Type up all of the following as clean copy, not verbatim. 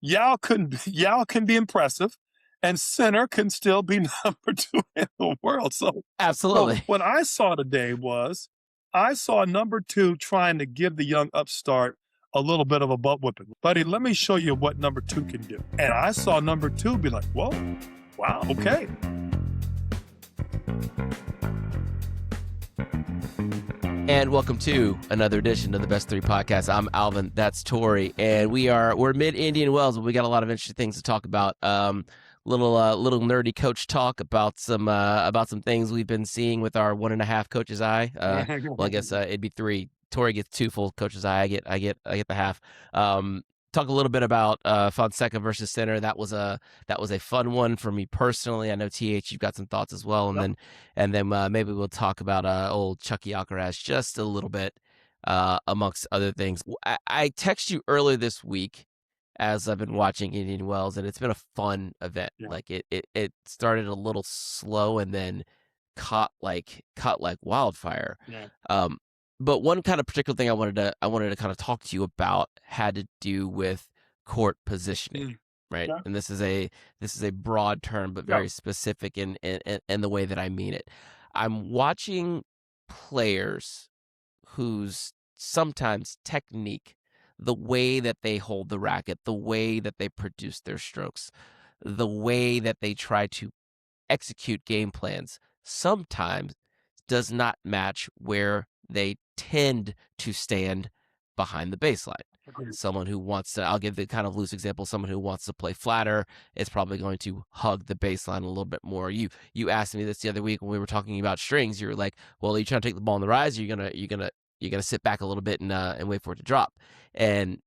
Yao can be impressive, and Sinner can still be number 2 in the world. So Absolutely. what I saw today was I saw number 2 trying to give the young upstart a little bit of a butt whipping. Buddy, let me show you what number 2 can do. And I saw number 2 be like, whoa, wow, okay. And welcome to another edition of the Best 3 podcast. I'm Alvin, that's Torrey, and we're mid-Indian Wells, but we got a lot of interesting things to talk about. Little nerdy coach talk about some things we've been seeing with our 1.5 coach's eye. Well, I guess it'd be 3. Torrey gets 2 full coach's eye. I get the half. Talk a little bit about Fonseca versus Sinner. That was a fun one for me personally. I know TH, you've got some thoughts as well, and then maybe we'll talk about old Chucky Alcaraz just a little bit, amongst other things. I texted you earlier this week as I've been watching Indian Wells, and it's been a fun event. Yeah. Like it started a little slow and then caught like wildfire. Yeah. But one kind of particular thing I wanted to kind of talk to you about had to do with court positioning, right? Yeah. And this is a broad term, but very specific in the way that I mean it. I'm watching players whose sometimes technique, the way that they hold the racket, the way that they produce their strokes, the way that they try to execute game plans, sometimes does not match where they tend to stand behind the baseline. Agreed. Someone who wants to, I'll give the kind of loose example, someone who wants to play flatter is probably going to hug the baseline a little bit more. You asked me this the other week when we were talking about strings. You were like, well, are you trying to take the ball on the rise, or you're gonna sit back a little bit and wait for it to drop? And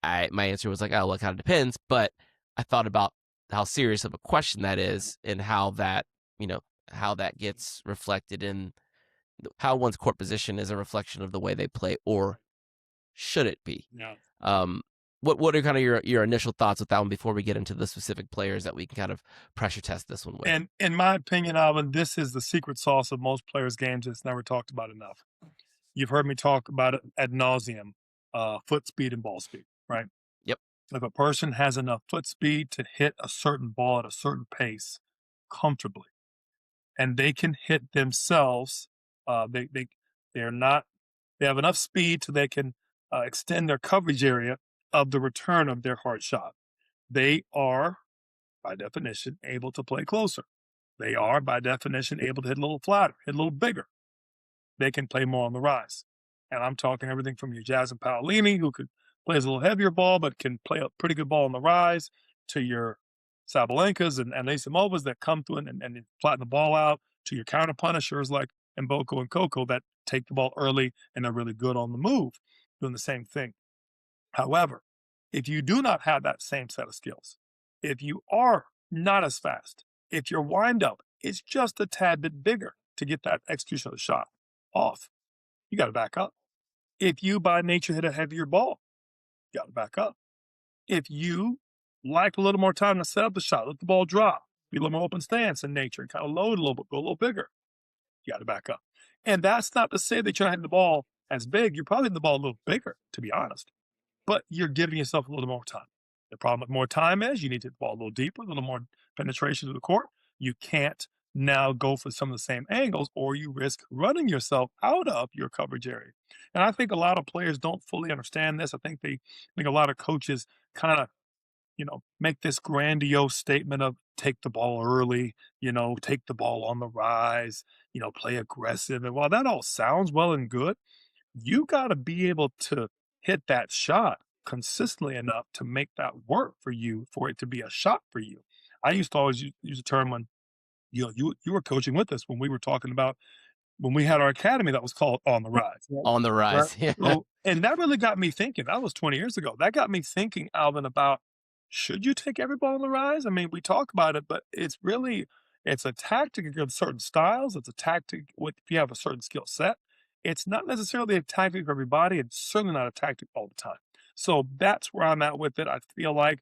my answer was like, oh, well, it kind of depends. But I thought about how serious of a question that is, and how that gets reflected in how one's court position is a reflection of the way they play, or should it be? Yeah. What are kind of your initial thoughts with that one before we get into the specific players that we can kind of pressure test this one with? And in my opinion, Alvin, this is the secret sauce of most players' games. It's never talked about enough. You've heard me talk about it ad nauseum, foot speed and ball speed, right? Yep. If a person has enough foot speed to hit a certain ball at a certain pace comfortably, and they can hit themselves, they have enough speed so they can extend their coverage area of the return of their hard shot. They are, by definition, able to play closer. They are, by definition, able to hit a little flatter, hit a little bigger. They can play more on the rise. And I'm talking everything from your Jazz and Paolini, who could play a little heavier ball, but can play a pretty good ball on the rise, to your Sabalenkas and Anissimovas that come through and flatten the ball out, to your counter punishers like Mboko and Coco that take the ball early and are really good on the move, doing the same thing. However, if you do not have that same set of skills, if you are not as fast, if your windup is just a tad bit bigger to get that execution of the shot off, you got to back up. If you by nature hit a heavier ball, you got to back up. If you like a little more time to set up the shot, let the ball drop, be a little more open stance in nature, and kind of load a little bit, go a little bigger, you got to back up. And that's not to say that you're not hitting the ball as big. You're probably hitting the ball a little bigger, to be honest. But you're giving yourself a little more time. The problem with more time is you need to hit the ball a little deeper, a little more penetration to the court. You can't now go for some of the same angles, or you risk running yourself out of your coverage area. And I think a lot of players don't fully understand this. I think a lot of coaches kind of, make this grandiose statement of take the ball early, take the ball on the rise, play aggressive. And while that all sounds well and good, you got to be able to hit that shot consistently enough to make that work for you, for it to be a shot for you. I used to always use a term when you were coaching with us, when we were talking about when we had our academy that was called On the Rise. Right? On the rise, right? yeah. And that really got me thinking. That was 20 years ago. That got me thinking, Alvin, about should you take every ball on the rise? I mean, we talk about it, but it's a tactic against certain styles. It's a tactic if you have a certain skill set. It's not necessarily a tactic for everybody. It's certainly not a tactic all the time. So that's where I'm at with it. I feel like,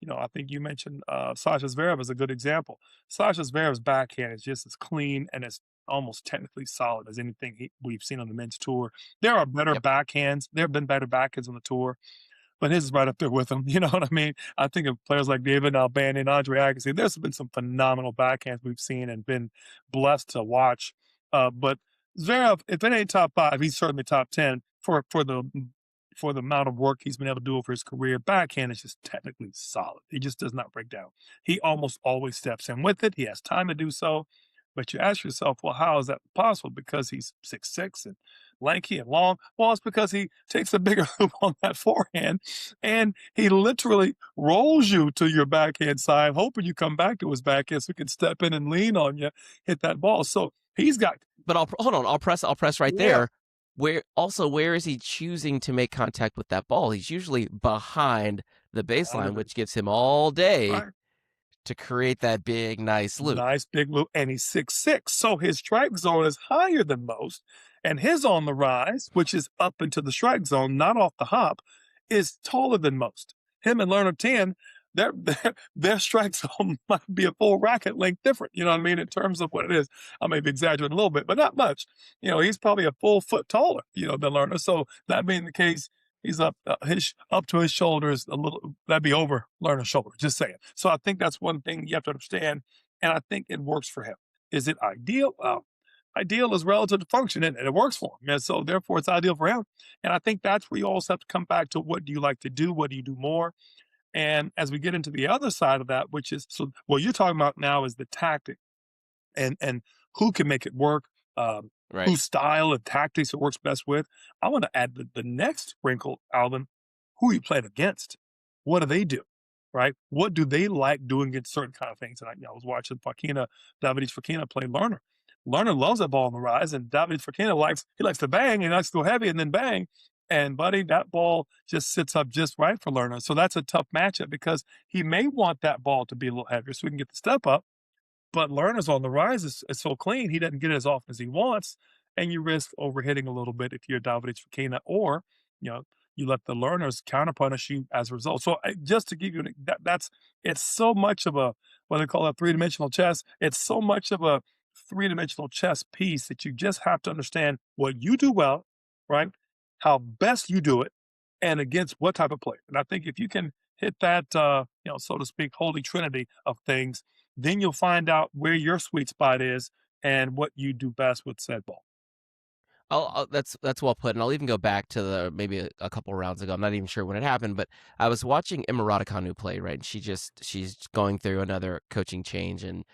I think you mentioned Sasha Zverev as a good example. Sasha Zverev's backhand is just as clean and as almost technically solid as anything we've seen on the men's tour. There are better backhands. There have been better backhands on the tour. but his is right up there with him. You know what I mean? I think of players like David Alban and Andre Agassi. There's been some phenomenal backhands we've seen and been blessed to watch. But Zverev, if it ain't top 5, he's certainly top 10 for the amount of work he's been able to do over his career. Backhand is just technically solid. He just does not break down. He almost always steps in with it. He has time to do so. But you ask yourself, well, how is that possible? Because he's 6'6" and lanky and long. Well, it's because he takes a bigger hoop on that forehand and he literally rolls you to your backhand side, hoping you come back to his backhand so he can step in and lean on you, hit that ball. So he's got. But hold on. I'll press right there. Where is he choosing to make contact with that ball? He's usually behind the baseline, which gives him all day to create that big, nice loop. Nice big loop, and he's 6'6", so his strike zone is higher than most, and his on the rise, which is up into the strike zone, not off the hop, is taller than most. Him and Lerner 10, their strike zone might be a full racket length different, you know what I mean, in terms of what it is. I may be exaggerating a little bit, but not much. You know, he's probably a full foot taller, you know, than Lerner. So that being the case, he's up to his shoulders a little. That'd be over Lerner's shoulder. Just saying. So I think that's one thing you have to understand, and I think it works for him. Is it ideal? Well, ideal is relative to function, and it works for him, and so therefore it's ideal for him. And I think that's where you also have to come back to what do you like to do? What do you do more? And as we get into the other side of that, which is so what you're talking about now is the tactic, and who can make it work. Whose style and tactics it works best with. I want to add the next wrinkle, Alvin. Who are you playing against? What do they do? Right? What do they like doing against certain kind of things? And I was watching Davidis Fokina play Lerner. Lerner loves that ball on the rise, and Davidis Fokina likes to bang, and likes to go heavy and then bang. And buddy, that ball just sits up just right for Lerner. So that's a tough matchup because he may want that ball to be a little heavier so he can get the step up. But Lerner's on the rise is so clean, he doesn't get it as often as he wants, and you risk overhitting a little bit if you're Davidis Fokina, or you let the Lerners counterpunish you as a result. So just to give you it's so much of a what they call a 3-dimensional chess. It's so much of a 3-dimensional chess piece that you just have to understand what you do well, right? How best you do it, and against what type of player. And I think if you can hit that, so to speak, holy trinity of things, then you'll find out where your sweet spot is and what you do best with said ball. That's well put, and I'll even go back to maybe a couple rounds ago. I'm not even sure when it happened, but I was watching Emma Raducanu play, right? And she's going through another coaching change, and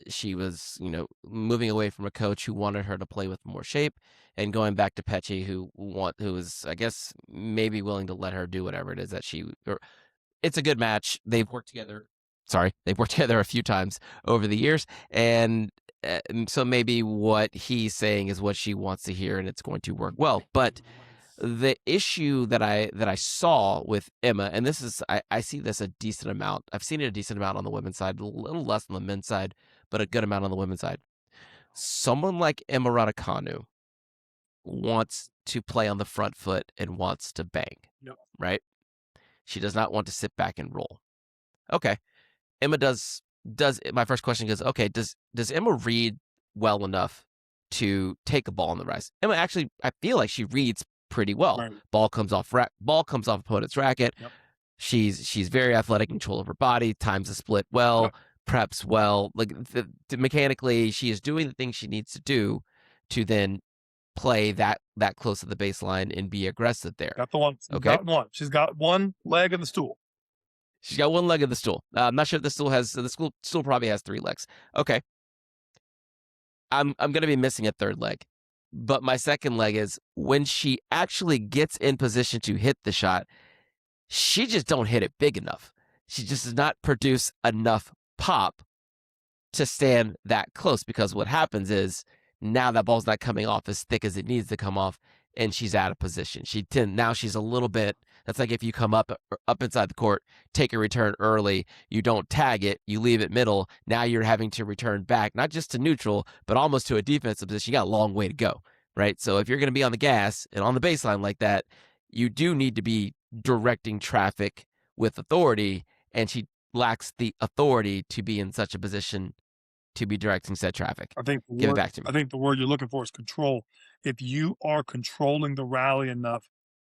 she was moving away from a coach who wanted her to play with more shape, and going back to Peche, who was, I guess, maybe willing to let her do whatever it is that it's a good match. They've worked together a few times over the years, and so maybe what he's saying is what she wants to hear, and it's going to work well. But the issue that I saw with Emma, and this is I see this a decent amount. I've seen it a decent amount on the women's side, a little less on the men's side, but a good amount on the women's side. Someone like Emma Raducanu wants to play on the front foot and wants to bang, right? She does not want to sit back and roll. Okay. Emma does my first question goes, okay, does Emma read well enough to take a ball on the rise? Emma actually, I feel like she reads pretty well. Right. Ball comes off opponent's racket. Yep. She's very athletic, control of her body, times the split well, preps well. Like mechanically, she is doing the things she needs to do to then play that close to the baseline and be aggressive there. Got the one. Okay. Got one. She's got one leg in the stool. She's got one leg of the stool. I'm not sure if the stool probably has 3 legs. Okay. I'm going to be missing a third leg. But my second leg is when she actually gets in position to hit the shot, she just don't hit it big enough. She just does not produce enough pop to stand that close, because what happens is now that ball's not coming off as thick as it needs to come off, and she's out of position. Now she's a little bit. That's like if you come up inside the court, take a return early, you don't tag it, you leave it middle. Now you're having to return back, not just to neutral, but almost to a defensive position. You got a long way to go, right? So if you're going to be on the gas and on the baseline like that, you do need to be directing traffic with authority, and she lacks the authority to be in such a position to be directing said traffic. Give it back to me. I think the word you're looking for is control. If you are controlling the rally enough,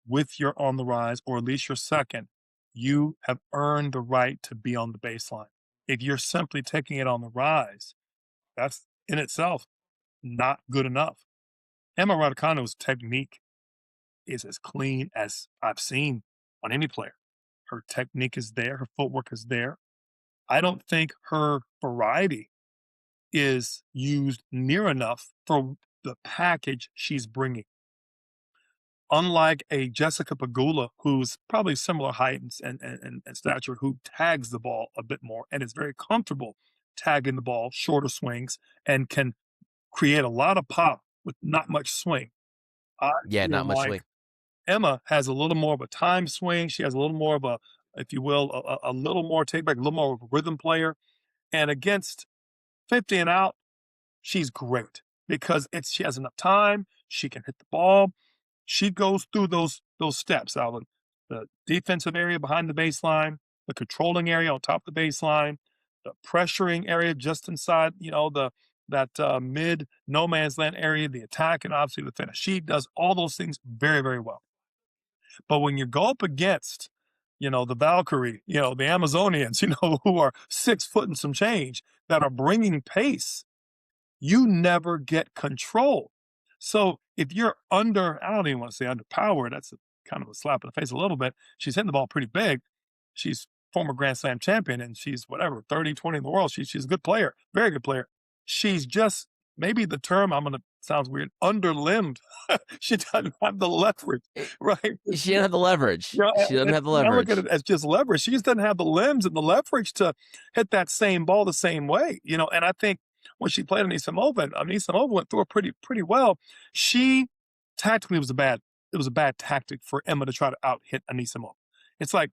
with your on the rise, or at least your second, you have earned the right to be on the baseline. If you're simply taking it on the rise, that's in itself not good enough. Emma Raducanu's technique is as clean as I've seen on any player. Her technique is there, her footwork is there. I don't think her variety is used near enough for the package she's bringing. Unlike a Jessica Pegula, who's probably similar height and stature, who tags the ball a bit more and is very comfortable tagging the ball, shorter swings, and can create a lot of pop with not much swing. I Yeah, feel not much like swing. Emma has a little more of a time swing. She has a little more of a, if you will, a little more take back, a little more of a rhythm player. And against 50 and out, she's great because she has enough time. She can hit the ball. She goes through those steps, Alvin. The defensive area behind the baseline, the controlling area on top of the baseline, the pressuring area just inside, that mid no man's land area, the attack, and obviously the finish. She does all those things very, very well. But when you go up against, the Valkyrie, the Amazonians, who are 6 foot and some change that are bringing pace, you never get control. So if you're I don't even want to say underpowered, that's kind of a slap in the face a little bit. She's hitting the ball pretty big. She's former Grand Slam champion and she's whatever, 30, 20 in the world. She's a good player, very good player. She's just, maybe the term sounds weird, underlimbed. She doesn't have the leverage, right? She didn't have the leverage. She doesn't have the I look at leverage. it as just leverage. She just doesn't have the limbs and the leverage to hit that same ball the same way, and I think when she played Anisimova went through it pretty well. She tactically it was a bad tactic for Emma to try to out hit Anisimova. It's like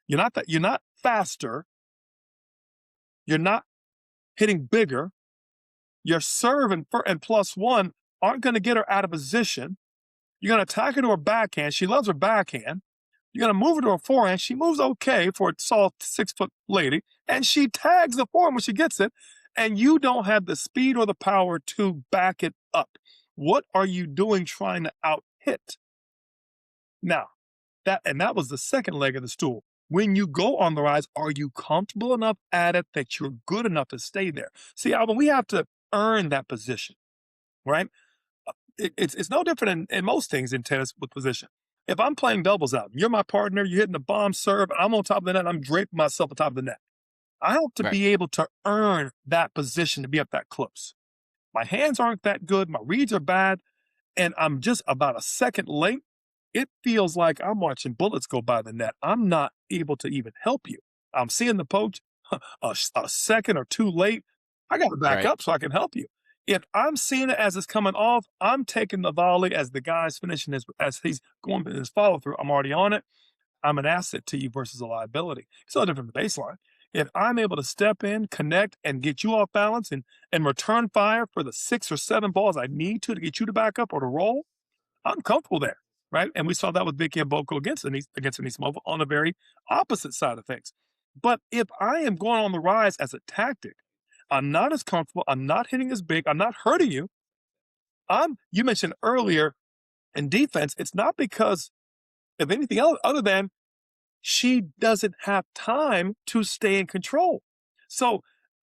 you're not faster, you're not hitting bigger. Your serve and +1 aren't going to get her out of position. You're going to attack her to her backhand. She loves her backhand. You're going to move her to her forehand. She moves okay for a soft 6-foot lady, and she tags the forehand when she gets it, and you don't have the speed or the power to back it up. What are you doing trying to out-hit? Now, that was the second leg of the stool. When you go on the rise, are you comfortable enough at it that you're good enough to stay there? See, Alvin, we have to earn that position, right? It's no different in most things in tennis with position. If I'm playing doubles out, you're my partner, you're hitting the bomb serve, and I'm on top of the net, I'm draping myself on top of the net. I have to be able to earn that position to be up that close. My hands aren't that good, my reads are bad, and I'm just about a second late. It feels like I'm watching bullets go by the net. I'm not able to even help you. I'm seeing the poach a second or two late. I got to back up so I can help you. If I'm seeing it as it's coming off, I'm taking the volley as the guy's finishing as he's going his follow through. I'm already on it. I'm an asset to you versus a liability. It's no different from the baseline. If I'm able to step in, connect, and get you off balance and return fire for the 6 or 7 balls I need to get you to back up or to roll, I'm comfortable there, right? And we saw that with Vicky and Boko against Anisimova on the very opposite side of things. But if I am going on the rise as a tactic, I'm not as comfortable, I'm not hitting as big, I'm not hurting you. You mentioned earlier in defense, it's not because of anything else other than she doesn't have time to stay in control. So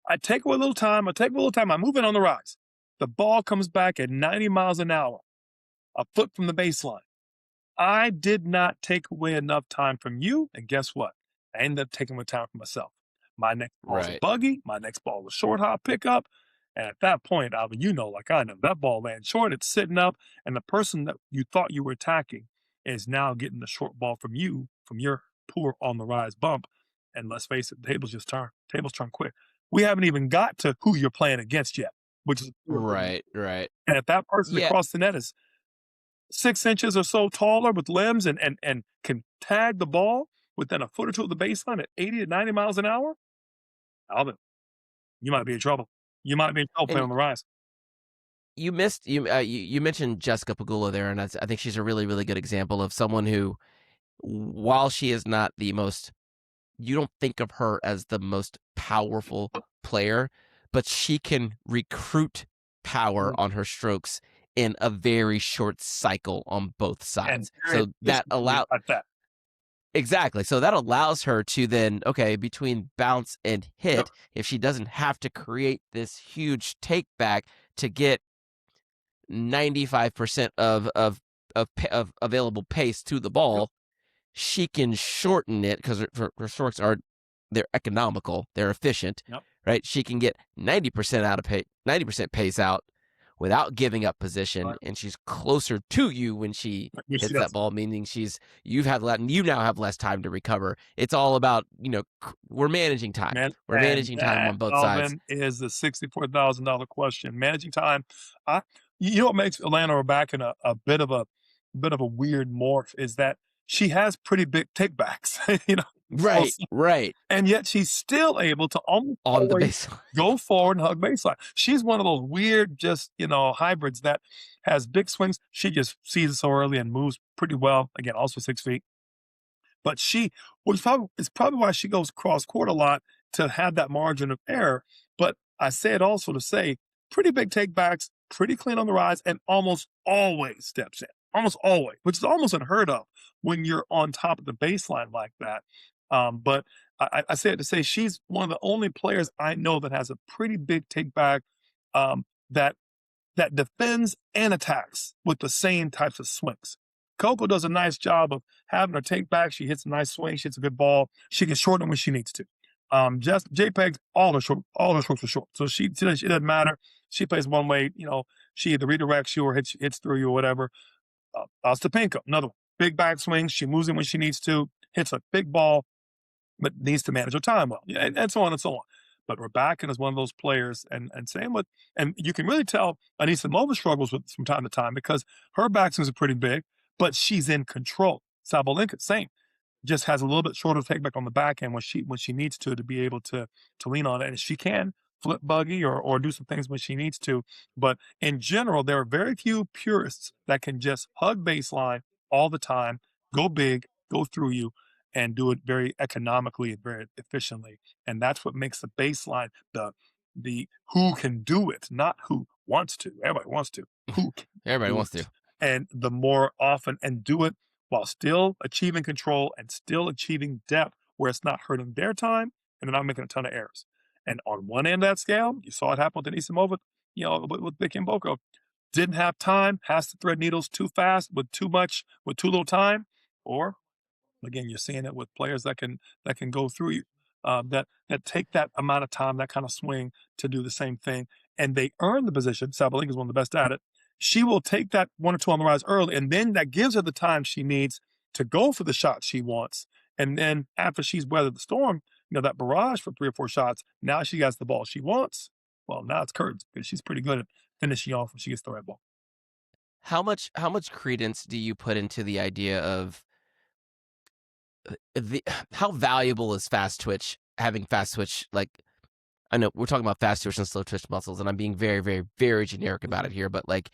I take away a little time, I'm moving on the rise. The ball comes back at 90 miles an hour, a foot from the baseline. I did not take away enough time from you, and guess what? I ended up taking away time from myself. My next ball was a buggy, my next ball was short hop pickup, and at that point, Alvin, like I know, that ball lands short, it's sitting up, and the person that you thought you were attacking is now getting the short ball from you, from your poor on the rise bump. And let's face it, tables turn quick. We haven't even got to who you're playing against yet, which is right. And if that person across the net is 6 inches or so taller with limbs and can tag the ball within a foot or two of the baseline at 80 to 90 miles an hour, Alvin, you might be in trouble. You might be in trouble playing on the rise. You mentioned Jessica Pegula there, and I think she's a really, really good example of someone who, while she is not the most, you don't think of her as the most powerful player, but she can recruit power on her strokes in a very short cycle on both And sides. very So that efficiently at that. exactly. So that allows her to then, okay, between bounce and Yep. hit, if she doesn't have to create this huge take back to get 95% of available pace to the Yep. ball, she can shorten it because her shorts are they're economical, they're efficient, Yep. right? She can get 90% out of 90% pace out without giving up position, Right. and she's closer to you when she Yes, she hits that does. ball, meaning you now have less time to recover. It's all about, we're managing time. Man, We're and managing time that, on both sides. Alvin, is the $64,000 question. Managing time. I, you know what makes Atlanta back in a bit of a weird morph is that she has pretty big takebacks, Right, also, right. and yet she's still able to almost On the always baseline. go forward and hug baseline. She's one of those weird, just hybrids that has big swings. She just sees it so early and moves pretty well. Again, also 6 feet. But it's probably why she goes cross court a lot to have that margin of error. But I say it also to say pretty big takebacks, pretty clean on the rise, and almost always steps in. Almost always, which is almost unheard of when you're on top of the baseline like that. But I say it to say she's one of the only players I know that has a pretty big take back that defends and attacks with the same types of swings. Coco does a nice job of having her take back. She hits a nice swing. She hits a good ball. She can shorten when she needs to. Just JPEG's all her strokes are short. So it doesn't matter. She plays one way. She either redirects you or hits through you or whatever. Stepanko, another one. Big backswing. She moves in when she needs to. Hits a big ball, but needs to manage her time well, and so on and so on. But Rabakin is one of those players, and same with, and you can really tell Anisimova struggles with from time to time because her backswings are pretty big, but she's in control. Sabalenka, same, just has a little bit shorter take back on the back end when she needs to be able to lean on it, and she can flip buggy or do some things when she needs to. But in general, there are very few purists that can just hug baseline all the time, go big, go through you, and do it very economically and very efficiently. And that's what makes the baseline the who can do it, not who wants to. Everybody wants to. Who can Everybody do wants it? to. And the more often and do it while still achieving control and still achieving depth where it's not hurting their time and they're not making a ton of errors. And on one end of that scale, you saw it happen with Anisimova, with Vicky and Boko. Didn't have time, has to thread needles too fast with too little time, or again, you're seeing it with players that can go through you, that take that amount of time, that kind of swing to do the same thing, and they earn the position. Sabalenka is one of the best at it. She will take that one or two on the rise early, and then that gives her the time she needs to go for the shot she wants. And then after she's weathered the storm, that barrage for 3 or 4 shots, now she has the ball she wants. Well, now it's curtains because she's pretty good at finishing off when she gets the right ball. How much credence do you put into the idea of how valuable is fast twitch, having fast twitch? Like, I know we're talking about fast twitch and slow twitch muscles, and I'm being very, very, very generic about it here, but like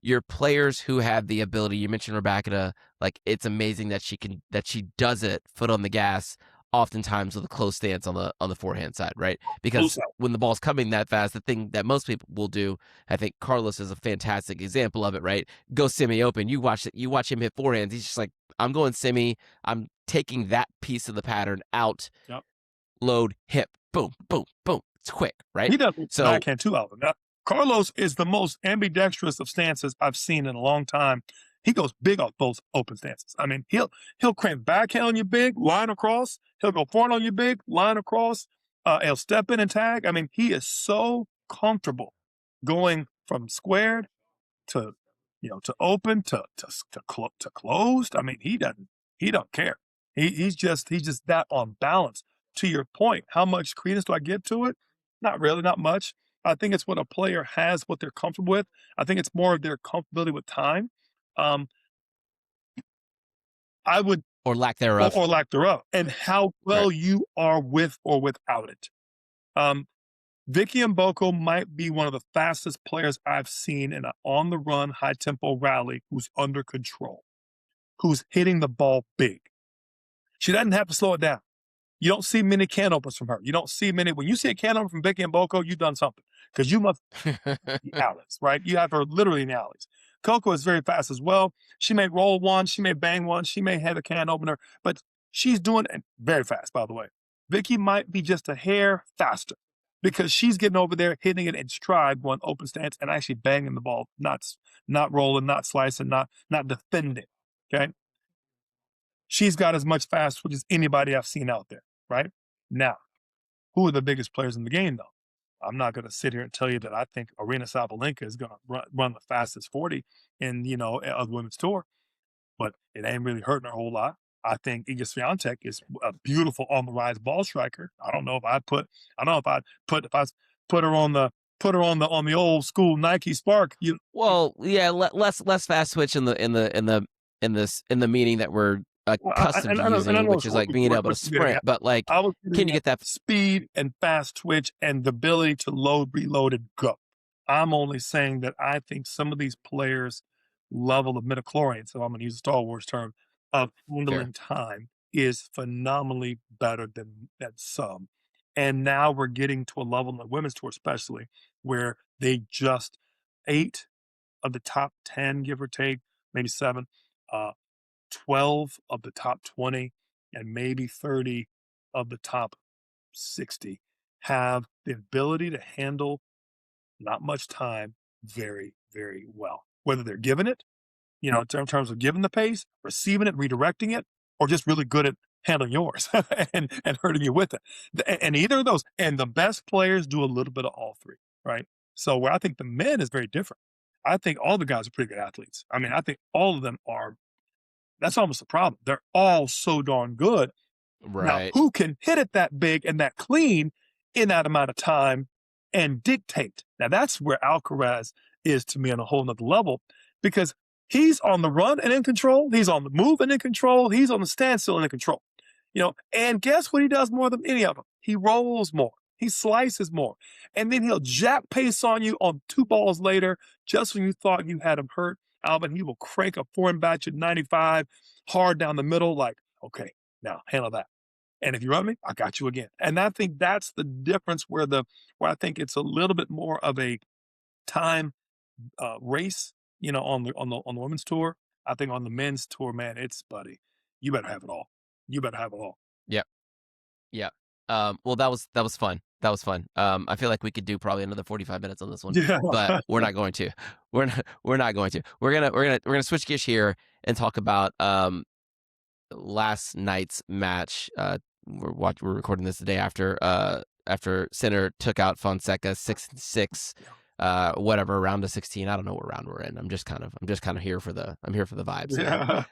your players who have the ability, you mentioned Rebecca, like it's amazing that she does it foot on the gas, oftentimes with a close stance on the forehand side, right? Because when the ball's coming that fast, the thing that most people will do, I think Carlos is a fantastic example of it, right? Go semi open. You watch him hit forehands. He's just like, I'm going semi. I'm taking that piece of the pattern out. Yep. Load, hip, boom, boom, boom. It's quick, right? He does So backhand too, Alvin. Now, Carlos is the most ambidextrous of stances I've seen in a long time. He goes big off both open stances. I mean, he'll crank backhand on you big, line across. He'll go forward on you big, line across. He'll step in and tag. I mean, he is so comfortable going from squared to to open to closed. I mean, he don't care. He's just that on balance. To your point, how much credence do I give to it? Not really, not much. I think it's what a player has, what they're comfortable with. I think it's more of their comfortability with time. Um, I would or lack thereof. or lack thereof, and how well you are with or without it. Vicky Mboko might be one of the fastest players I've seen in an on-the-run, high-tempo rally who's under control, who's hitting the ball big. She doesn't have to slow it down. You don't see many can openers from her. You don't see many. When you see a can opener from Becky and Boko, you've done something because you must the alleys, right? You have her literally in the alleys. Coco is very fast as well. She may roll one, she may bang one, she may have a can opener, but she's doing it very fast, by the way. Vicky might be just a hair faster because she's getting over there, hitting it in stride, going open stance, and actually banging the ball, not rolling, not slicing, not defending. Okay. She's got as much fast twitch as anybody I've seen out there, right? Now, who are the biggest players in the game, though? I'm not going to sit here and tell you that I think Arena Sabalenka is going to run the fastest 40 in, of the women's tour, but it ain't really hurting her a whole lot. I think Iga Swiatek is a beautiful on the rise ball striker. I don't know if I'd put her on the old school Nike Spark. Less fast switch in the meaning that we're accustomed to using, which is like being able to sprint. But like, can you get that speed and fast twitch and the ability to load, reload, and go? I'm only saying that I think some of these players' level of midichlorian, so I'm going to use a Star Wars term, of handling time is phenomenally better than some. And now we're getting to a level in the women's tour, especially, where they just 8 of the top 10, give or take, maybe 7, 12 of the top 20, and maybe 30 of the top 60 have the ability to handle not much time very, very well. Whether they're given it, in terms of giving the pace, receiving it, redirecting it, or just really good at handling yours and hurting you with it. And either of those. And the best players do a little bit of all three, right? So where I think the men is very different. I think all the guys are pretty good athletes. I mean, I think all of them are. That's almost a problem. They're all so darn good. Right. Now, who can hit it that big and that clean in that amount of time and dictate? Now, that's where Alcaraz is to me on a whole nother level, because he's on the run and in control. He's on the move and in control. He's on the standstill and in control. And guess what he does more than any of them? He rolls more. He slices more. And then he'll jack pace on you on 2 balls later, just when you thought you had him hurt. Alvin, he will crank a forehand batch at 95 hard down the middle, like, okay, now handle that. And if you run me, I got you again. And I think that's the difference where I think it's a little bit more of a time race, on the women's tour. I think on the men's tour, man, it's buddy, you better have it all. You better have it all. Yep. Yeah. Well, that was fun. That was fun. I feel like we could do probably another 45 minutes on this one, but we're not going to. We're not going to. We're gonna switch gears here and talk about last night's match. We're recording this the day after Sinner took out Fonseca 6-6. Whatever, round of 16. I don't know what round we're in. I'm just kind of here for the vibes. Yeah.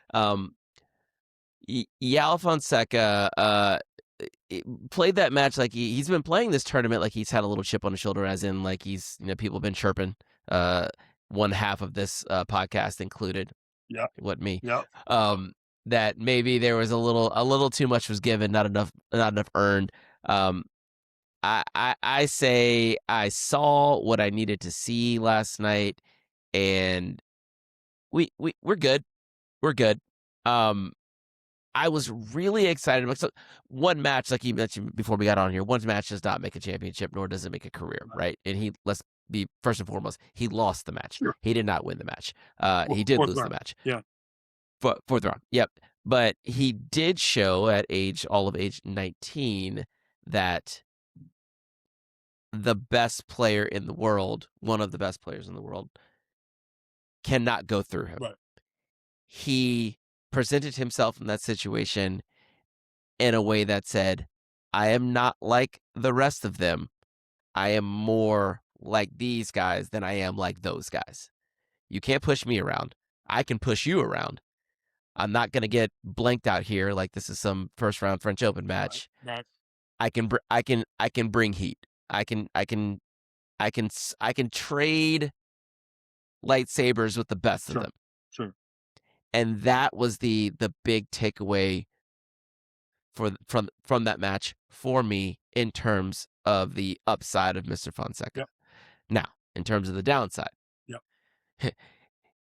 João Fonseca played that match like he's been playing this tournament like he's had a little chip on his shoulder, as in like he's, people have been chirping, one half of this podcast included. Yeah. What me? Yeah. That maybe there was a little too much was given, not enough earned. I say I saw what I needed to see last night, and we're good. We're good. I was really excited about one match, like you mentioned before we got on here. One match does not make a championship, nor does it make a career, right? And let's be first and foremost, he lost the match. Sure. He did not win the match. He did lose the match. Yeah. Fourth round. Yep. But he did show at all of age 19 that the best player in the world, one of the best players in the world, cannot go through him. Right. He presented himself in that situation in a way that said, I am not like the rest of them. I am more like these guys than I am like those guys. You can't push me around. I can push you around. I'm not going to get blanked out here like this is some first round French Open match. Right. I can bring heat. I can trade lightsabers with the best of them. Sure. And that was the big takeaway from that match for me in terms of the upside of Mr. Fonseca. Yep. Now, in terms of the downside,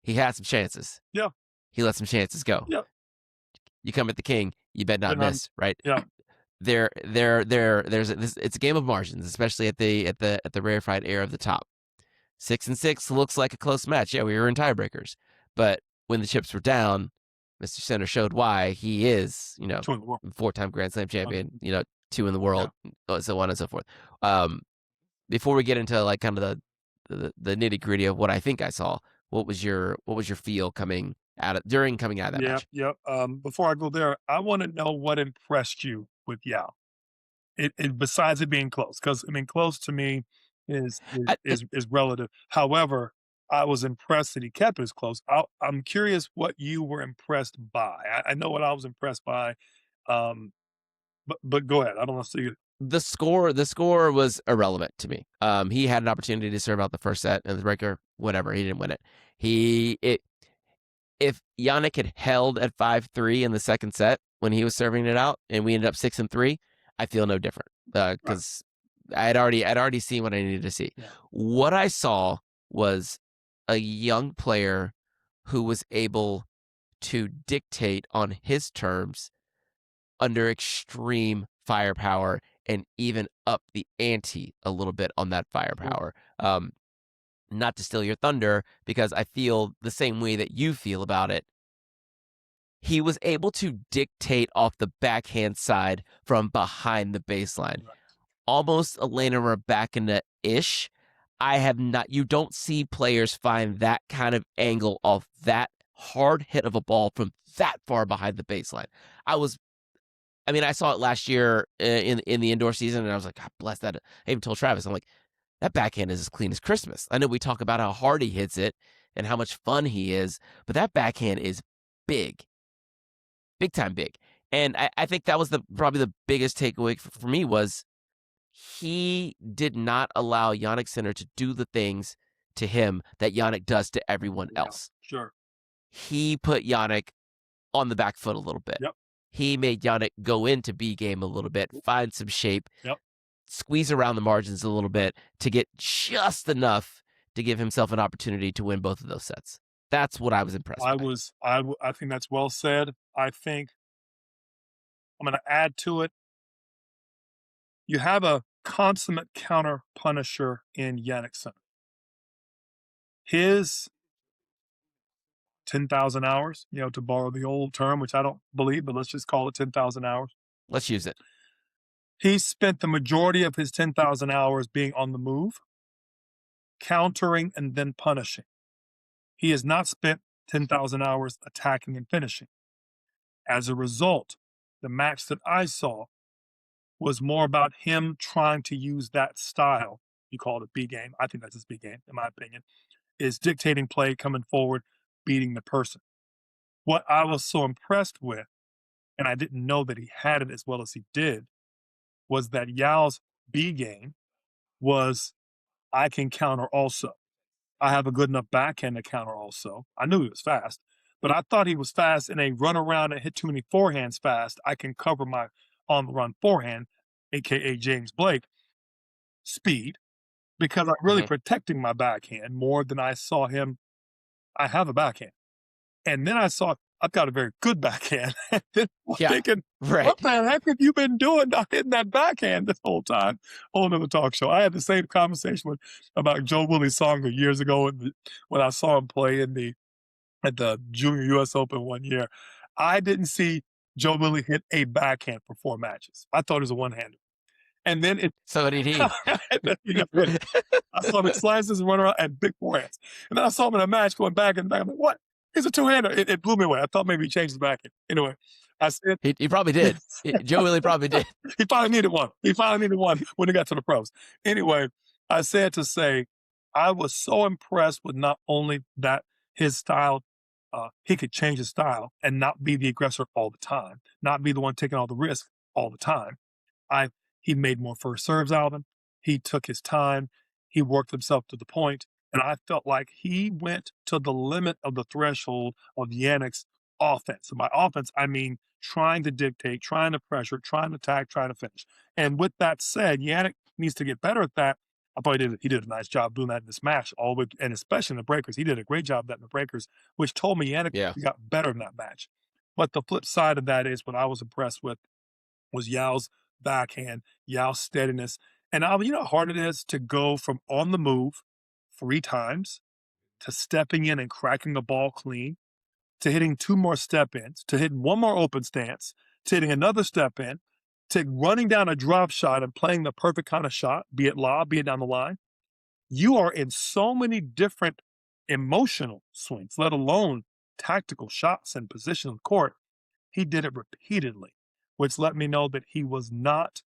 he had some chances. Yeah. He let some chances go. Yeah. You come at the king, you better not miss, right? Yeah. it's a game of margins, especially at the rarefied air of the top. 6-6 looks like a close match. Yeah, we were in tiebreakers, but when the chips were down, Mr. Sinner showed why he is, 4-time Grand Slam champion, 2 in the world, so on and so forth. Before we get into like kind of the nitty gritty of what I think I saw, what was your feel coming out of that match? Yep. Before I go there, I want to know what impressed you with Yao. It besides it being close, because I mean, close to me is is relative. However, I was impressed that he kept it as close. I'm curious what you were impressed by. I know what I was impressed by, but go ahead. I don't want to see you. The score was irrelevant to me. He had an opportunity to serve out the first set and the breaker, whatever. He didn't win it. If Jannik had held at 5-3 in the second set when he was serving it out, and we ended up 6-3, I feel no different because I'd already seen what I needed to see. Yeah. What I saw was a young player who was able to dictate on his terms under extreme firepower and even up the ante a little bit on that firepower. Not to steal your thunder, because I feel the same way that you feel about it. He was able to dictate off the backhand side from behind the baseline. Right. Almost Elena Rybakina-ish. You don't see players find that kind of angle off that hard hit of a ball from that far behind the baseline. I saw it last year in the indoor season, and I was like, God bless that. I even told Travis, I'm like, that backhand is as clean as Christmas. I know we talk about how hard he hits it and how much fun he is, but that backhand is big time big. And I think that was probably the biggest takeaway for me was he did not allow Jannik Sinner to do the things to him that Jannik does to everyone else. Sure. He put Jannik on the back foot a little bit. Yep. He made Jannik go into B game a little bit, find some shape, squeeze around the margins a little bit to get just enough to give himself an opportunity to win both of those sets. That's what I was impressed by. I think that's well said. I think I'm going to add to it. You have a consummate counter punisher in Jannik Sinner. His 10,000 hours, to borrow the old term, which I don't believe, but let's just call it 10,000 hours. Let's use it. He spent the majority of his 10,000 hours being on the move, countering, and then punishing. He has not spent 10,000 hours attacking and finishing. As a result, the match that I saw was more about him trying to use that style. You call it a B game. I think that's his B game, in my opinion, is dictating play, coming forward, beating the person. What I was so impressed with, and I didn't know that he had it as well as he did, was that Yao's B game was, I can counter also. I have a good enough backhand to counter also. I knew he was fast, but I thought he was fast in a run around and hit too many forehands fast. I can cover my on the run forehand, aka James Blake, speed, because I'm really protecting my backhand more than I saw him. I have a backhand. And then I saw I've got a very good backhand. And then I'm thinking, what the heck have you been doing not hitting that backhand this whole time on the talk show? I had the same conversation about Joe Willie Songa years ago when I saw him play at the Junior U.S. Open one year. I didn't see Joe Willie hit a backhand for 4 matches. I thought it was a one-hander. And then so did he. I saw him slices and run around and big forehands. And then I saw him in a match going back and back. I'm like, what? He's a two-hander. It blew me away. I thought maybe he changed his backhand. Anyway, I said he probably did. Joe Willie probably did. He finally needed one. When he got to the pros. Anyway, I said to say, I was so impressed with not only that his style, he could change his style and not be the aggressor all the time, not be the one taking all the risk all the time. He made more first serves, Alvin. He took his time. He worked himself to the point. And I felt like he went to the limit of the threshold of Jannik's offense. And by offense, I mean trying to dictate, trying to pressure, trying to attack, trying to finish. And with that said, Jannik needs to get better at that. I thought he did a nice job doing that in this match, and especially in the breakers. He did a great job of that in the breakers, which told me Jannik got better in that match. But the flip side of that is what I was impressed with was Yao's backhand, Yao steadiness. And you know how hard it is to go from on the move 3 times to stepping in and cracking a ball clean to hitting 2 more step ins, to hitting 1 more open stance, to hitting another step in, to running down a drop shot and playing the perfect kind of shot, be it lob, be it down the line. You are in so many different emotional swings, let alone tactical shots and position on the court. He did it repeatedly, which let me know that he wasn't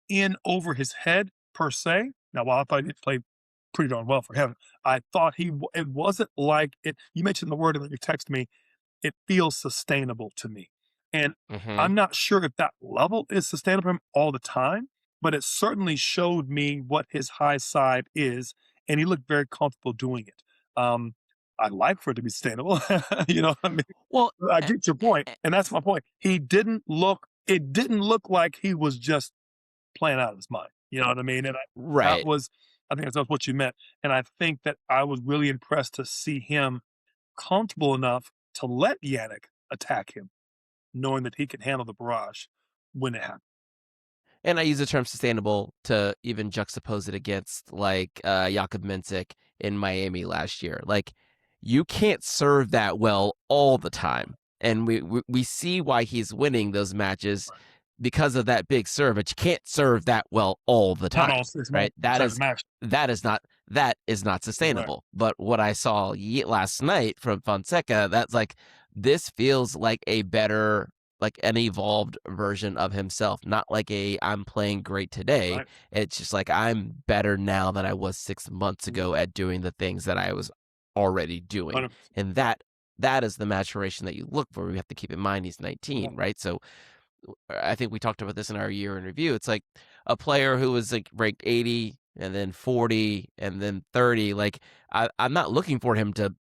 in over his head per se. Now, while I thought he played pretty darn well for him, I thought it wasn't like it. You mentioned the word in your text to me. It feels sustainable to me, and Hmm. I'm not sure if that level is sustainable for him all the time, but it certainly showed me what his high side is, and he looked very comfortable doing it. I'd like for it to be sustainable. You know what I mean? Well, I eh, get your point, eh, and that's my point. It didn't look like he was just playing out of his mind. You know what I mean? And that right. was, I think that's what you meant. And I think that I was really impressed to see him comfortable enough to let Yannick attack him, knowing that he can handle the barrage when it happens. And I use the term sustainable to even juxtapose it against like Jakub Mensik in Miami last year. Like you can't serve that well all the time. And we see why he's winning those matches Right. because of that big serve, but you can't serve that well all the Not time, all 6 right? months of the match. That is not Correct. sustainable. But what I saw last night from Fonseca, that's like this feels like a better, like an evolved version of himself, not like a I'm playing great today. Right. It's just like I'm better now than I was 6 months Mhm. ago at doing the things that I was already doing. 100%. And that is the maturation that you look for. We have to keep in mind he's Yeah. 19, right? So I think we talked about this in our year in review. It's like a player who was like ranked 80 and then 40 and then 30. Like I'm not looking for him to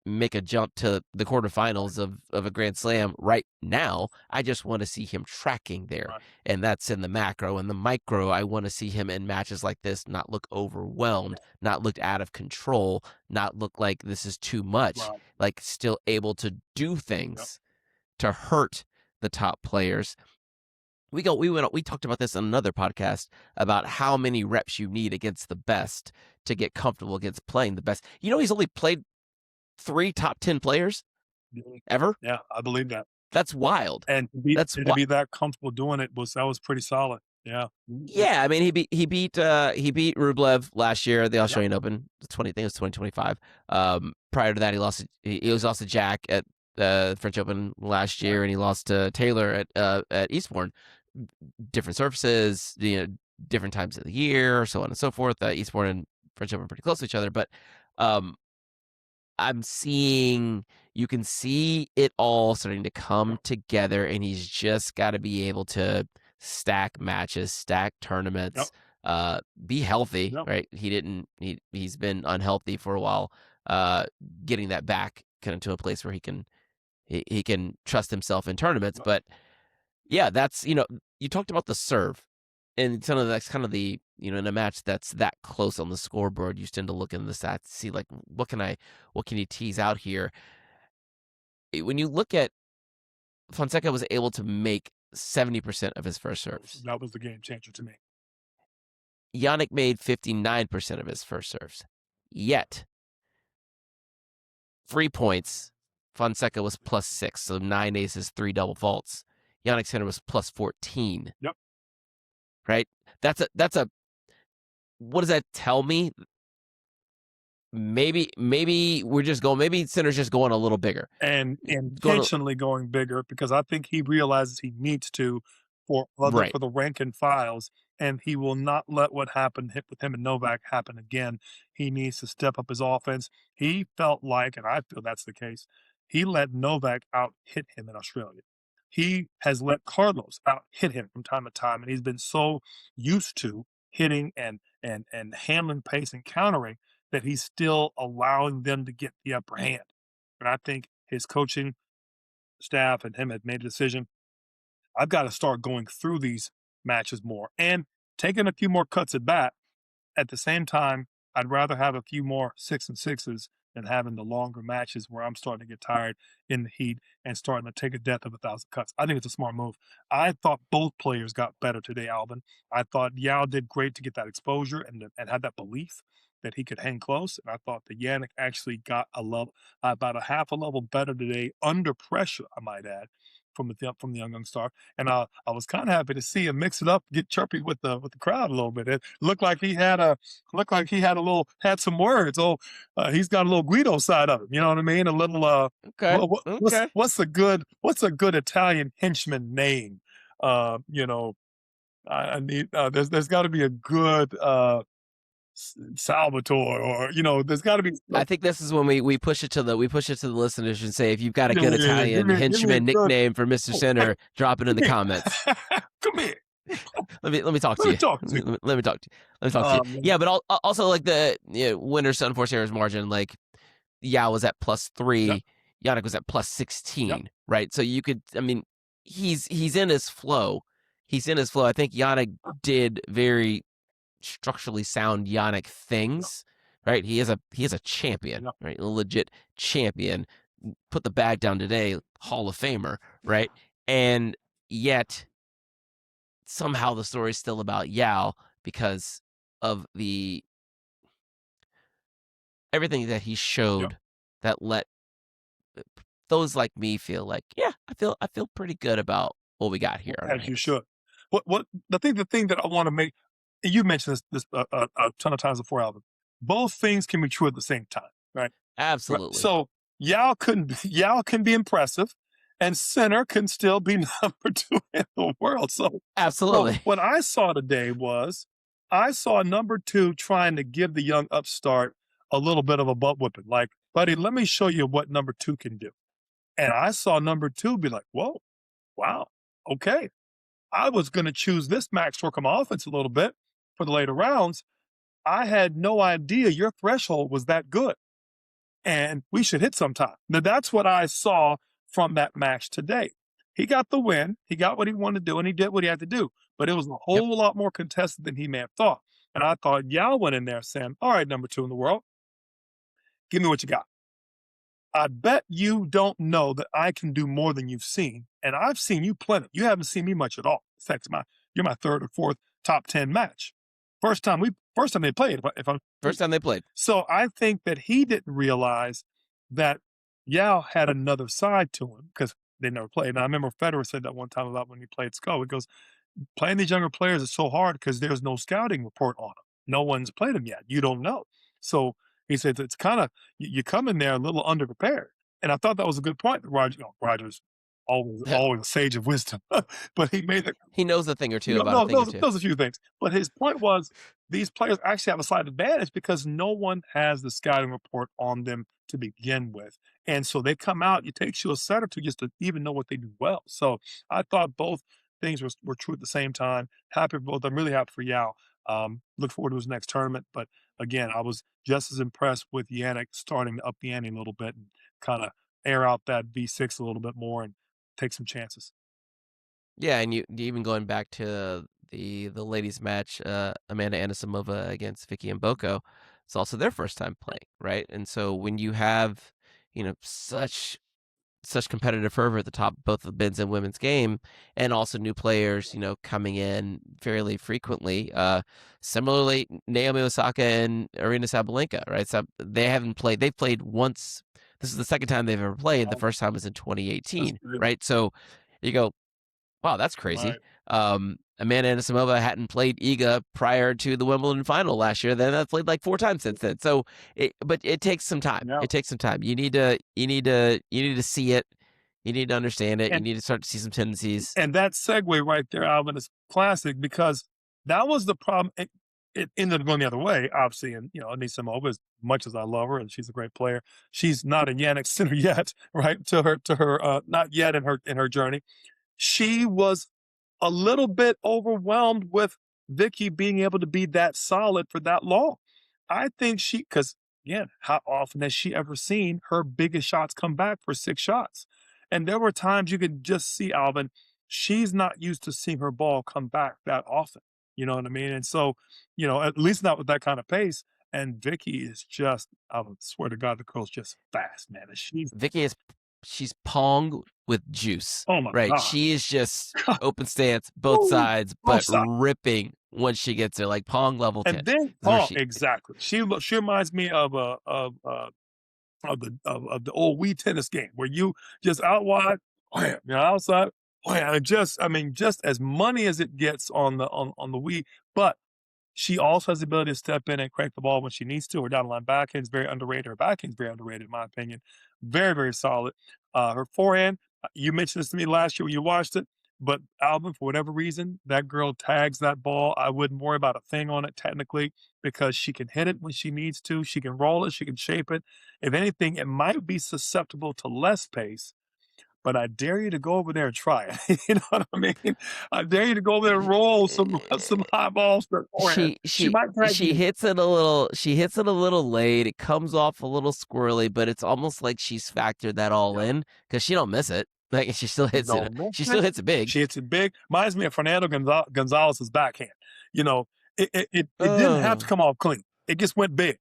make a jump to the quarterfinals of a Grand Slam right now. I just want to see him tracking there. Right. And that's in the macro. And the micro, I want to see him in matches like this not look overwhelmed, not look out of control, not look like this is too much, Right. like still able to do Yep. things to hurt the top players. We talked about this on another podcast about how many reps you need against the best to get comfortable against playing the best. You know, he's only played 3 top 10 players Mhm. ever. Yeah, I believe that. That's wild. And That's to what. be that comfortable doing it was pretty solid. Yeah. Yeah, I mean he beat Rublev last year at the Yep. Australian Open. I think it was 2025. Prior to that, he was lost to Jack at the French Open last Right. year, and he lost to Taylor at Eastbourne. Different surfaces, different times of the year, so on and so forth. Eastbourne and French Open pretty close to each other, but um, I'm seeing you can see it all starting to come Yep. together, and he's just got to be able to stack matches, stack Yep. tournaments, be healthy. Yep. Right? He's been unhealthy for a while. Uh, Getting that back kind of to a place where he can trust himself in tournaments. Yep. But yeah, that's you talked about the serve, and some of that's kind of the in a match that's that close on the scoreboard, you tend to look in the stats, see like what can he tease out here. When you look at Fonseca was able to make 70% of his first serves. That was the game changer to me. Jannik made 59% of his first serves. Yet 3 points, Fonseca was +6, so 9 aces, 3 double faults. Jannik Sinner was +14. Yep. Right? That's a what does that tell me? Maybe we're just going. Maybe Sinner's just going a little bigger. And Going to, intentionally going bigger because I think he realizes he needs to right. for the rank and files, and he will not let what happened hit with him and Novak happen again. He needs to step up his offense. He felt like, and I feel that's the case, he let Novak out hit him in Australia. He has let Carlos out hit him from time to time, and he's been so used to hitting and handling pace and countering that he's still allowing them to get the upper hand. And I think his coaching staff and him had made a decision. I've got to start going through these matches more and taking a few more cuts at bat. At the same time, I'd rather have a few more 6 and 6s than having the longer matches where I'm starting to get tired in the heat and starting to take a death of 1,000 cuts. I think it's a smart move. I thought both players got better today, Alvin. I thought Yao did great to get that exposure and had that belief that he could hang close. And I thought that Jannik actually got about a half a level better today under pressure, I might add, from the young star. And I was kind of happy to see him mix it up, get chirpy with the crowd a little bit. It had some words. Oh, he's got a little Guido side of him. You know what I mean? A little Okay. Okay. what's a good Italian henchman name? You know, I need there's got to be a good Salvatore, or there's got to be. I think this is when we push it to the listeners and say, if you've got a Yeah, good yeah, yeah. Italian Give me a henchman good. nickname for Mr. Oh, Sinner, drop it in the comments. Come here. Let me talk to Let me you. talk to you. Let me talk to you. Let me talk to you. Man. Yeah, but also like the winners to unforced errors margin, like Yao was at +3, Yep. Jannik was at +16, Yep. right? So you could, I mean, he's in his flow. He's in his flow. I think Jannik did very structurally sound Jannik things, right? He is a champion, Yep. right? A legit champion. Put the bag down today, Hall of Famer, right? And yet somehow the story is still about Yao because of everything that he showed Yep. that let those like me feel like, yeah, I feel pretty good about what we got here. As you should. What the thing that I want to make, and you mentioned this a ton of times before, Alvin. Both things can be true at the same time, right? Absolutely. So Yao can be impressive, and Sinner can still be number 2 in the world. So absolutely. what I saw today was I saw number 2 trying to give the young upstart a little bit of a butt whipping. Like, buddy, let me show you what number 2 can do. And I saw number 2 be like, whoa, wow, okay. I was going to choose this max to work on my offense a little bit for the later rounds. I had no idea your threshold was that good, and we should hit sometime. Now, that's what I saw from that match today. He got the win. He got what he wanted to do, and he did what he had to do. But it was a whole lot more contested than he may have thought. And I thought Yao went in there saying, all right, number 2 in the world, give me what you got. I bet you don't know that I can do more than you've seen, and I've seen you plenty. You haven't seen me much at all. In fact, you're my 3rd or 4th top 10 match. First time they played. First time they played. So I think that he didn't realize that Yao had another side to him because they never played. And I remember Federer said that one time about when he played SCO. He goes, playing these younger players is so hard because there's no scouting report on them. No one's played them yet. You don't know. So he says it's kind of you come in there a little underprepared, and I thought that was a good point. Roger's always a sage of wisdom, but he knows a thing or two about a thing or two. Knows a few things. But his point was these players actually have a slight advantage because no one has the scouting report on them to begin with, and so they come out. It takes you a set or two just to even know what they do well. So I thought both things were true at the same time. Happy for both. I'm really happy for Yao. Look forward to his next tournament. But again, I was just as impressed with Jannik starting to up the ante a little bit and kind of air out that V6 a little bit more and take some chances. Yeah, and you even going back to the ladies match, Amanda Anisimova against Vicky Mboko, it's also their first time playing, right? And so when you have, such competitive fervor at the top, both the men's and women's game, and also new players, coming in fairly frequently. Similarly, Naomi Osaka and Aryna Sabalenka, right? So they haven't played. They've played once. This is the second time they've ever played. The first time was in 2018, right? So you go, wow, that's crazy. Right. Amanda Anisimova hadn't played Iga prior to the Wimbledon final last year. Then I've played like 4 times since then. So, but it takes some time. Yeah. It takes some time. You need to see it. You need to understand it. You need to start to see some tendencies. And that segue right there, Alvin, is classic because that was the problem. It ended up going the other way, obviously. And Anisimova, as much as I love her and she's a great player, she's not a Jannik Sinner yet, right? To her, not yet in her journey. She was a little bit overwhelmed with Vicky being able to be that solid for that long. I think because again, how often has she ever seen her biggest shots come back for 6 shots? And there were times you could just see, Alvin, she's not used to seeing her ball come back that often. You know what I mean? And so, at least not with that kind of pace. And Vicky is just, I would swear to God, the girl's just fast, man. And Vicky is she's Pong with juice, oh my right? God. She is just open stance, both Woo! sides, Both but sides. ripping once she gets there, like Pong level 10. And then, Is where oh, she exactly. She reminds me of the old Wii tennis game where you just out wide, wham, you know, outside, wham, and just as money as it gets on the Wii, but she also has the ability to step in and crank the ball when she needs to. Her down the line backhand is very underrated. Her backhand is very underrated, in my opinion. Very, very solid. Her forehand, you mentioned this to me last year when you watched it, but Alvin, for whatever reason, that girl tags that ball. I wouldn't worry about a thing on it technically because she can hit it when she needs to. She can roll it. She can shape it. If anything, it might be susceptible to less pace, but I dare you to go over there and try it. You know what I mean? I dare you to go over there and roll some high balls to her forehand. she She she might drag she you. hits it a little she hits it a little late. It comes off a little squirrely, but it's almost like she's factored that all Yeah. in because she don't miss it. Like she still hits it. Don't miss She still it. hits it big. She hits it big. Reminds me of Fernando Gonzalez's backhand. You know, it didn't have to Oh, come off clean. It just went big,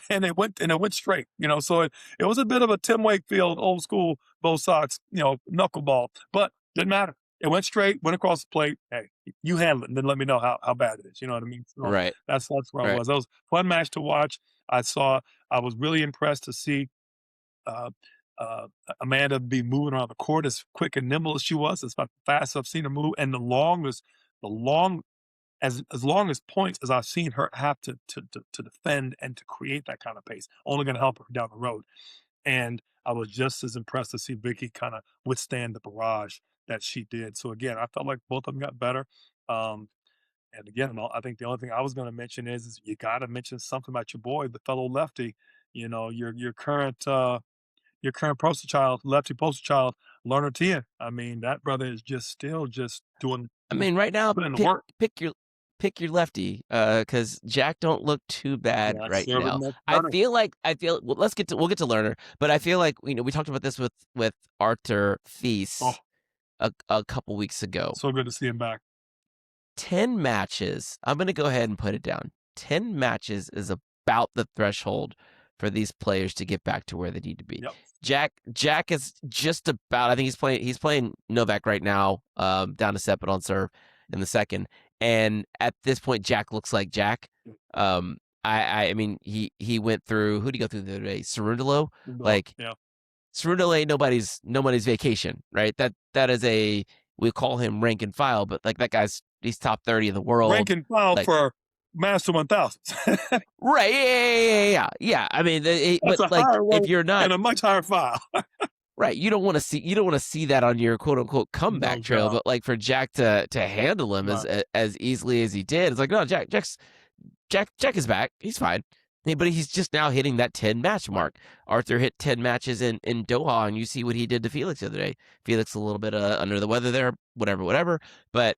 and it went straight. You know, so it was a bit of a Tim Wakefield old school both sides, you know, knuckleball, but didn't matter. It went straight, went across the plate. Hey, you handle it, and then let me know how bad it is. You know what I mean? So right, that's where I right. was. That was a fun match to watch. I was really impressed to see uh, Amanda be moving around the court as quick and nimble as she was. It's about the fastest I've seen her move, and the long as long as points as I've seen her have to defend and to create that kind of pace. Only going to help her down the road. And I was just as impressed to see Vicky kind of withstand the barrage that she did. So again, I felt like both of them got better. Um, and again, I think the only thing I was going to mention is you got to mention something about your boy, the fellow lefty. You know, your current poster child, lefty poster child, Learner Tia. I mean, that brother is just still just I mean, right now, putting in the work. pick your lefty, because Jack don't look too bad Yeah, right serving now. much better. I feel well, we'll get to Lerner, but I feel like we talked about this with Arthur Oh, Thies a couple weeks ago. so good to see him back. 10 matches. I'm going to go ahead and put it down. 10 matches is about the threshold for these players to get back to where they need to be. Yep. Jack is just about, I think he's playing Novak right now, down to Sepet on serve in the second. And at this point, Jack looks like Jack. I mean, he went through, who did he go through the other day? Cerundolo? Like, Yeah. Cerundolo ain't nobody's vacation, right? That is we call him rank and file, but like he's top 30 in the world. Rank and file like, for Master 1000s. right? Yeah. I mean, That's but a like higher rank if you're not and a much higher file. right, you don't want to see that on your quote unquote comeback No trail. doubt. But like for Jack to handle him Right. as easily as he did, it's like no, Jack is back. He's fine. But he's just now hitting that 10 match mark. Arthur hit 10 matches in Doha, and you see what he did to Felix the other day. Felix a little bit under the weather there, whatever. But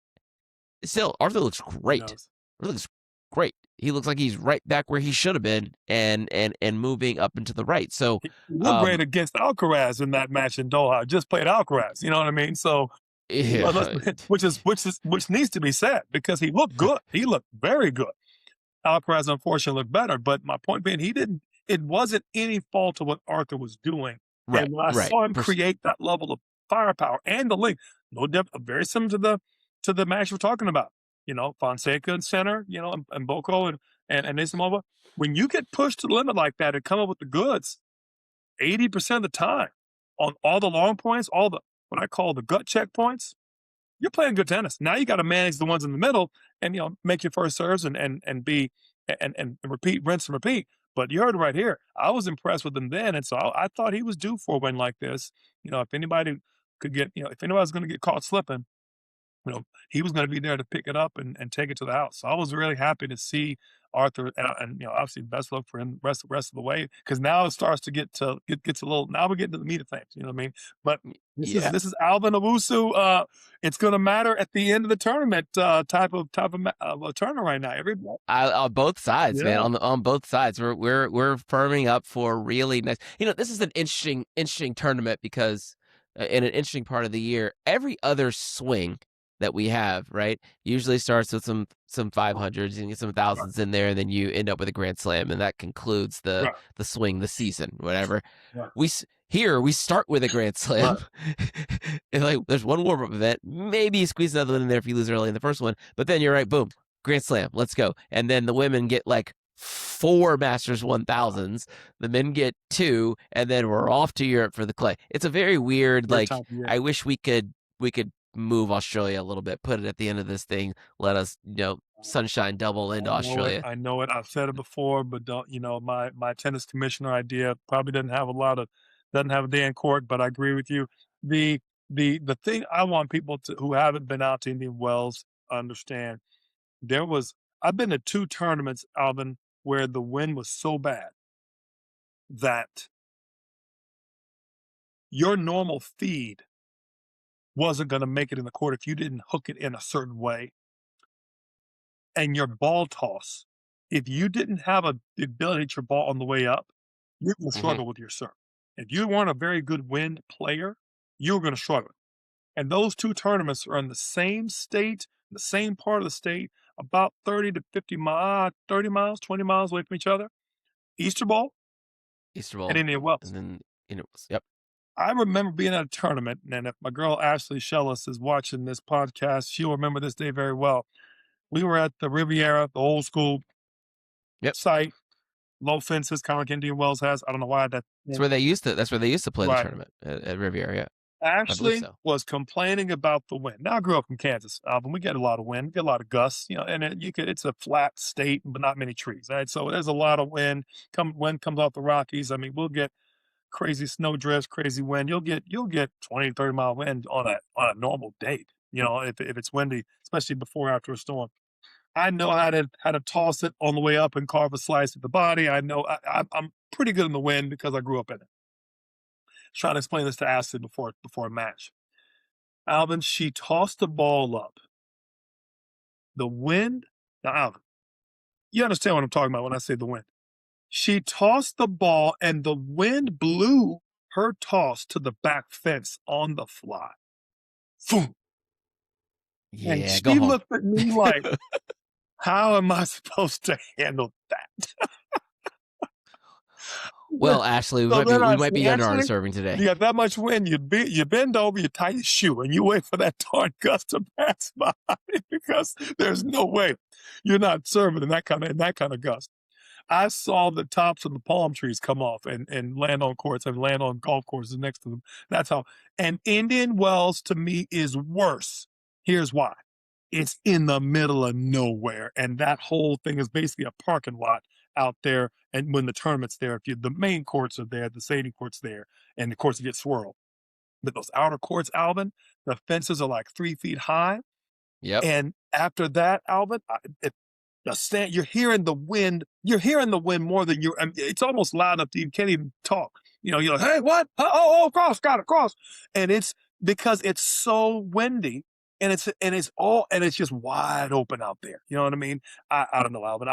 still, Arthur looks great. Arthur looks great. He looks like he's right back where he should have been, and moving up into the right. So He looked great against Alcaraz in that match in Doha. Just played Alcaraz. You know what I mean? So, yeah. which needs to be said because he looked good. He looked very good. Alcaraz unfortunately looked better, but my point being, it wasn't any fault of what Arthur was doing. Right, And when I right. saw him create that level of firepower and the link, no different, very similar to the match we're talking about. You know, Fonseca and Center, you know, and Boko and Islamova. When you get pushed to the limit like that and come up with the goods, 80% of the time on all the long points, all the what I call the gut check points, you're playing good tennis. Now you got to manage the ones in the middle and make your first serves and be and repeat, rinse and repeat. But you heard it right here. I was impressed with him then, and so I thought he was due for a win like this. You know, if anybody could get, if anybody's going to get caught slipping, he was going to be there to pick it up and take it to the house. So I was really happy to see Arthur, and obviously best luck for him rest of the way because now it starts to get a little. Now we're getting to the meat of things. You know what I mean? But this is Alvin Owusu. It's going to matter at the end of the tournament. Type of a tournament right now. Everybody On both sides, yeah. man. On both sides, we're firming up for really nice. This is an interesting tournament because in an interesting part of the year, every other swing that we have, right, usually starts with some 500s and get some thousands in there, and then you end up with a Grand Slam, and that concludes the swing, the season, whatever. Here we start with a Grand Slam, and like there's one warm-up event, maybe you squeeze another one in there if you lose early in the first one, but then you're right, boom, Grand Slam, let's go. And then the women get like 4 Masters 1000s, the men get 2, and then we're off to Europe for the clay. It's a very weird, like, I wish we could move Australia a little bit, put it at the end of this thing, let us, sunshine double into Australia. I know it. I've said it before, but don't, my tennis commissioner idea probably doesn't have a day in court, but I agree with you. The thing I want people who haven't been out to Indian Wells understand, I've been to 2 tournaments, Alvin, where the wind was so bad that your normal feed wasn't going to make it in the court if you didn't hook it in a certain way. And your ball toss, if you didn't have the ability to hit your ball on the way up, you're going to struggle with your serve. If you weren't a very good wind player, you were going to struggle. And those 2 tournaments are in the same state, the same part of the state, about 30 to 50 miles, 30 miles, 20 miles away from each other. Easter Ball and Indian Wells. And then yep. I remember being at a tournament, and if my girl Ashley Shellis is watching this podcast, she'll remember this day very well. We were at the Riviera, the old school site, low fences, kind of like Indian Wells has. I don't know why that's where they used to play the tournament at Riviera. Yeah. Ashley was complaining about the wind. Now I grew up in Kansas, Alvin. We get a lot of wind, get a lot of gusts, and it's a flat state, but not many trees. Right? So there's a lot of wind. Wind comes off the Rockies. I mean, we'll get crazy snow drifts, crazy wind. You'll get 20, 30 mile wind on a normal day. If it's windy, especially before or after a storm. I know how to toss it on the way up and carve a slice at the body. I know I'm pretty good in the wind because I grew up in it. Trying to explain this to Ashley before a match. Alvin, she tossed the ball up. The wind. Now, Alvin, you understand what I'm talking about when I say the wind. She tossed the ball, and the wind blew her toss to the back fence on the fly. Boom. Yeah, and she looked at me like, how am I supposed to handle that? Well, Ashley, we might be under our serving today. You got that much wind, you bend over, you tie your shoe, and you wait for that darn gust to pass by because there's no way you're not serving in that kind of gust. I saw the tops of the palm trees come off and land on courts and land on golf courses next to them. That's how. And Indian Wells, to me, is worse. Here's why. It's in the middle of nowhere, and that whole thing is basically a parking lot out there. And when the tournament's there, the main courts are there, the Sadie court's there, and the courts get swirled. But those outer courts, Alvin, the fences are like 3 feet high. Yep. And after that, Alvin, you're hearing the wind. You're hearing the wind more than it's almost loud enough that you can't even talk. You're like, hey, what? Oh, cross, got it, cross. And it's because it's so windy. And it's just wide open out there. You know what I mean? I don't know, Alvin.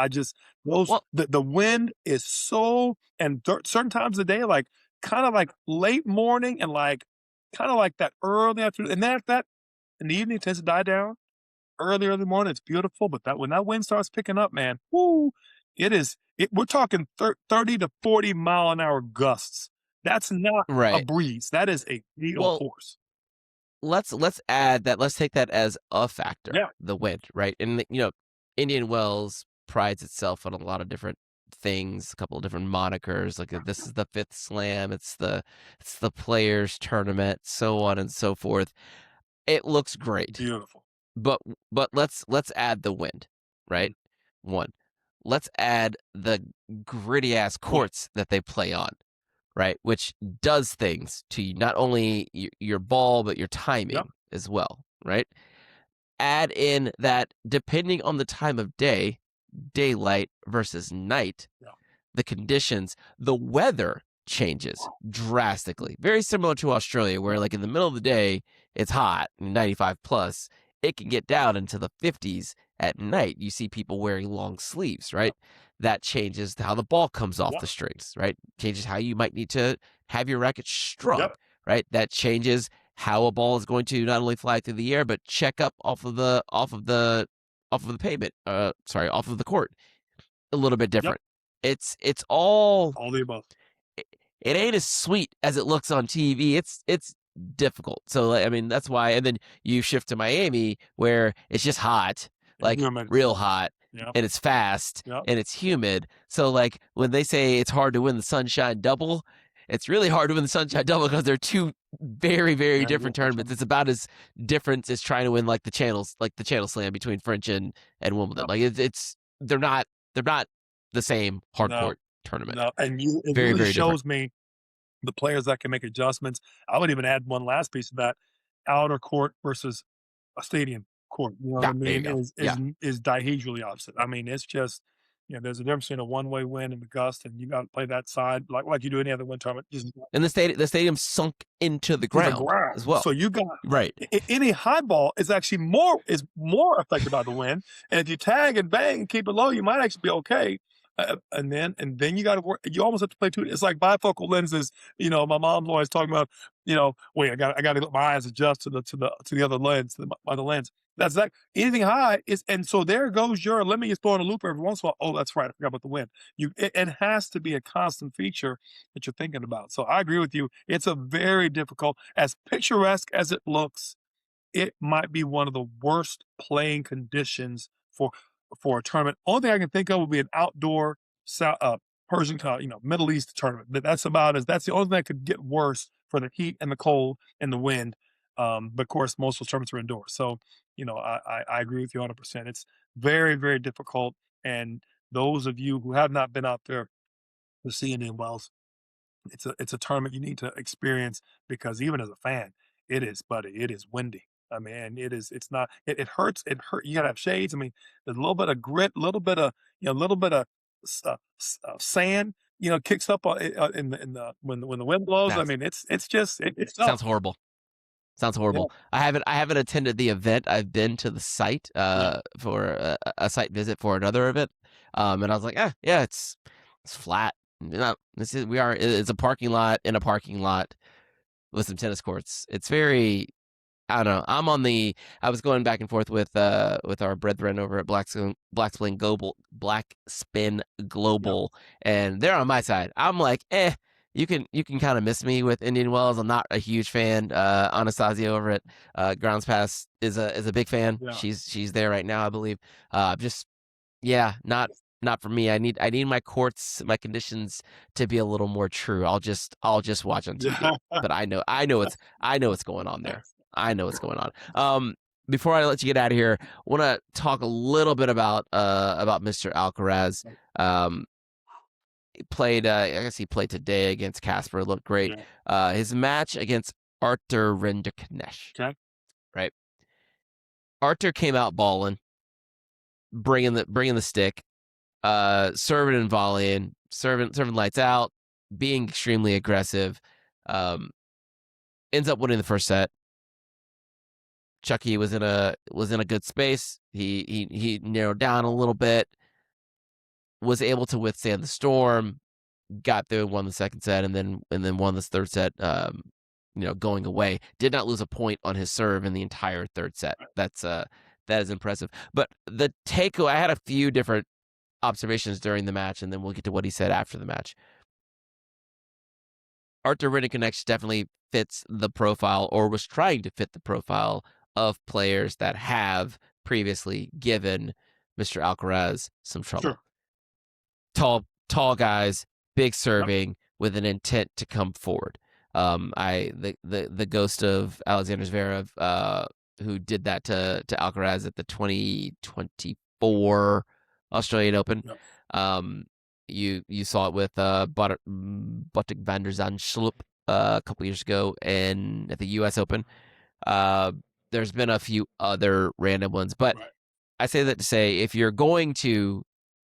The wind is so, and certain times of the day, like kind of like late morning and like kind of like that early afternoon, and then that in the evening it tends to die down. Early morning, it's beautiful, but when that wind starts picking up, man, whoo, we're talking 30 to 40 mile an hour gusts. That's not a breeze. That is a gale force. Let's add that. Let's take that as a factor. Yeah. The wind, right? And Indian Wells prides itself on a lot of different things, a couple of different monikers. Like this is the 5th slam. It's the players tournament, so on and so forth. It looks great. Beautiful. But let's add the wind, right? One. Let's add the gritty ass courts that they play on, right? Which does things to you, not only your ball, but your timing as well, right? Add in that depending on the time of day, daylight versus night, the conditions, the weather changes drastically. Very similar to Australia, where like in the middle of the day, it's hot, 95 plus. It can get down into the 50s at night. You see people wearing long sleeves, right? That changes how the ball comes off the strings, right? Changes how you might need to have your racket struck, right? That changes how a ball is going to not only fly through the air but check up off of the pavement. Off of the court. A little bit different. Yep. It's all the above. It ain't as sweet as it looks on TV. It's difficult. So I mean that's why. And then you shift to Miami where it's just hot, like real hot, and it's fast and it's humid. So like when they say it's hard to win the Sunshine Double, it's really hard to win the Sunshine Double because they're two very, very different tournaments. It's about as different as trying to win like the Channel Slam between French and Wimbledon. Like they're not the same hardcourt tournament. No, and it very, really very shows different. me the players that can make adjustments. I would even add one last piece of that: outer court versus a stadium court. You know what I mean? Is diametrically opposite. I mean, it's just there's a difference between a one-way win and the gust, and you got to play that side like you do any other wind tournament. And the stadium sunk into the ground as well. So you got any high ball is actually more affected by the wind, and if you tag and bang and keep it low, you might actually be okay. And then you got to work. You almost have to play two. It's like bifocal lenses. My mom's always talking about. Wait, I got to let my eyes adjust to the other lens, by the lens. That's that. Anything high is, and so there goes your. Let me just throw in a loop every once in a while. Oh, that's right. I forgot about the wind. It has to be a constant feature that you're thinking about. So I agree with you. It's a very difficult, as picturesque as it looks. It might be one of the worst playing conditions for a tournament. Only thing I can think of would be an outdoor Persian, Middle East tournament. That's the only thing that could get worse for the heat and the cold and the wind. But of course, most of those tournaments are indoors. So, I agree with you 100%. It's very, very difficult. And those of you who have not been out there to see Indian Wells, it's a tournament you need to experience because even as a fan, it is windy. I mean, it's not, it hurts. You gotta have shades. I mean, there's a little bit of grit, a little bit of, a little bit of sand, kicks up in the when the wind blows. I mean, it's tough. Sounds horrible. Sounds horrible. Yeah. I haven't attended the event. I've been to the site for a site visit for another event. And I was like, it's flat. It's a parking lot in a parking lot with some tennis courts. It's very, I don't know. I was going back and forth with our brethren over at Black Spin Global, and they're on my side. I'm like, you can kind of miss me with Indian Wells. I'm not a huge fan. Anastasia over at Grounds Pass is a big fan. Yeah. She's there right now, I believe. Not for me. I need my courts, my conditions to be a little more true. I'll just watch on TV. But I know what's going on there. I know what's going on. Before I let you get out of here, I want to talk a little bit about Mr. Alcaraz. He played. I guess he played today against Casper. Looked great. Yeah. His match against Arthur Rinderknecht. Okay. Right. Arthur came out balling, bringing the stick, serving and volleying, serving lights out, being extremely aggressive. Ends up winning the first set. Chucky was in a good space. He narrowed down a little bit, was able to withstand the storm, got through and won the second set, and then won this third set. Going away, did not lose a point on his serve in the entire third set. That is impressive. But the takeaway, I had a few different observations during the match, and then we'll get to what he said after the match. Arthur Rinderknecht definitely fits the profile, or was trying to fit the profile of players that have previously given Mr. Alcaraz some trouble. Sure. Tall guys, big serving, with an intent to come forward. The ghost of Alexander Zverev, who did that to Alcaraz at the 2024 Australian Open. Yep. You saw it with Botic van der Zandschulp a couple years ago and at the U.S. Open. There's been a few other random ones, but I say that to say, if you're going to,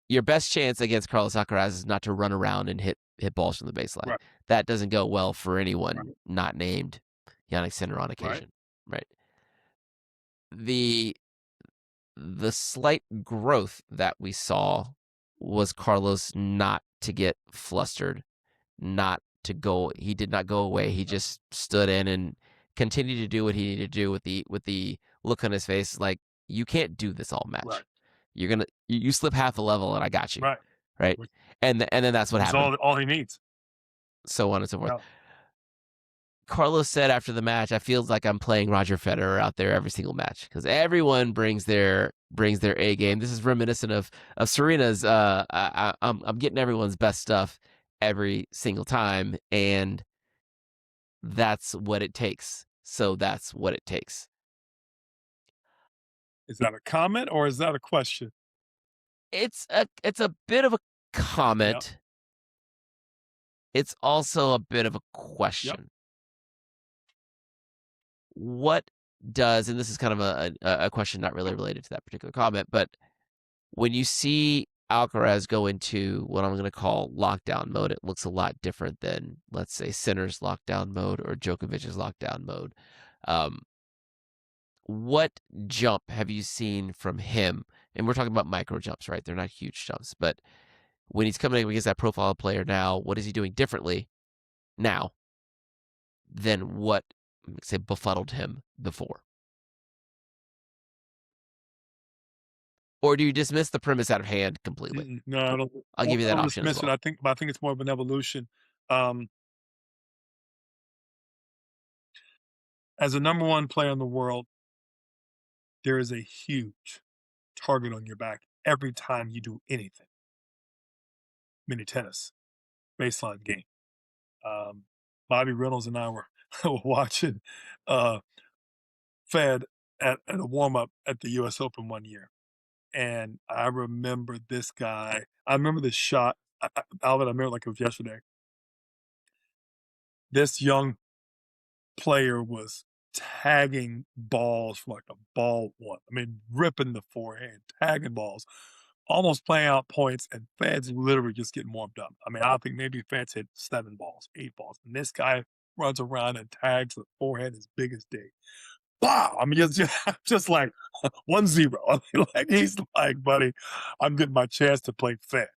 your best chance against Carlos Alcaraz is not to run around and hit balls from the baseline. Right. That doesn't go well for anyone not named Jannik Sinner on occasion. Right. The slight growth that we saw was Carlos not to get flustered, not to go. He did not go away. He just stood in continue to do what he needed to do with the look on his face, like, you can't do this all match. Right. You slip half a level and I got you. Right. Which And then that's what is happened. all he needs. So on and so forth. Yeah. Carlos said after the match, I feels like I'm playing Roger Federer out there every single match because everyone brings their A game. This is reminiscent of Serena's. I'm getting everyone's best stuff every single time, and that's what it takes. So that's what it takes. Is that a comment or is that a question? It's a bit of a comment. It's also a bit of a question. What does, and this is kind of a question not really related to that particular comment, but when you see Alcaraz go into what I'm going to call lockdown mode, it looks a lot different than, let's say, Sinner's lockdown mode or Djokovic's lockdown mode. What jump have you seen from him? And we're talking about micro jumps, right? They're not huge jumps, but when he's coming against that profile player now, what is he doing differently now than what, say, befuddled him before? Or do you dismiss the premise out of hand completely? No, I don't. I'll give you that I don't option as dismiss well. it. I think it's more of an evolution. As a number one player in the world, there is a huge target on your back every time you do anything. Mini tennis, baseline game. Bobby Reynolds and I were watching Fed at a warm up at the U.S. Open one year, and I remember this guy. I remember this shot, Alvin. I remember like it was yesterday. This young player was tagging balls like a ball one. I mean, ripping the forehand, tagging balls, almost playing out points, and Fed's literally just getting warmed up. I mean, I think maybe Fed's hit 7 balls, 8 balls, and this guy runs around and tags the forehand as big as day. Wow! I mean, just like 1-0. I mean, like he's like, buddy, I'm getting my chance to play Fed.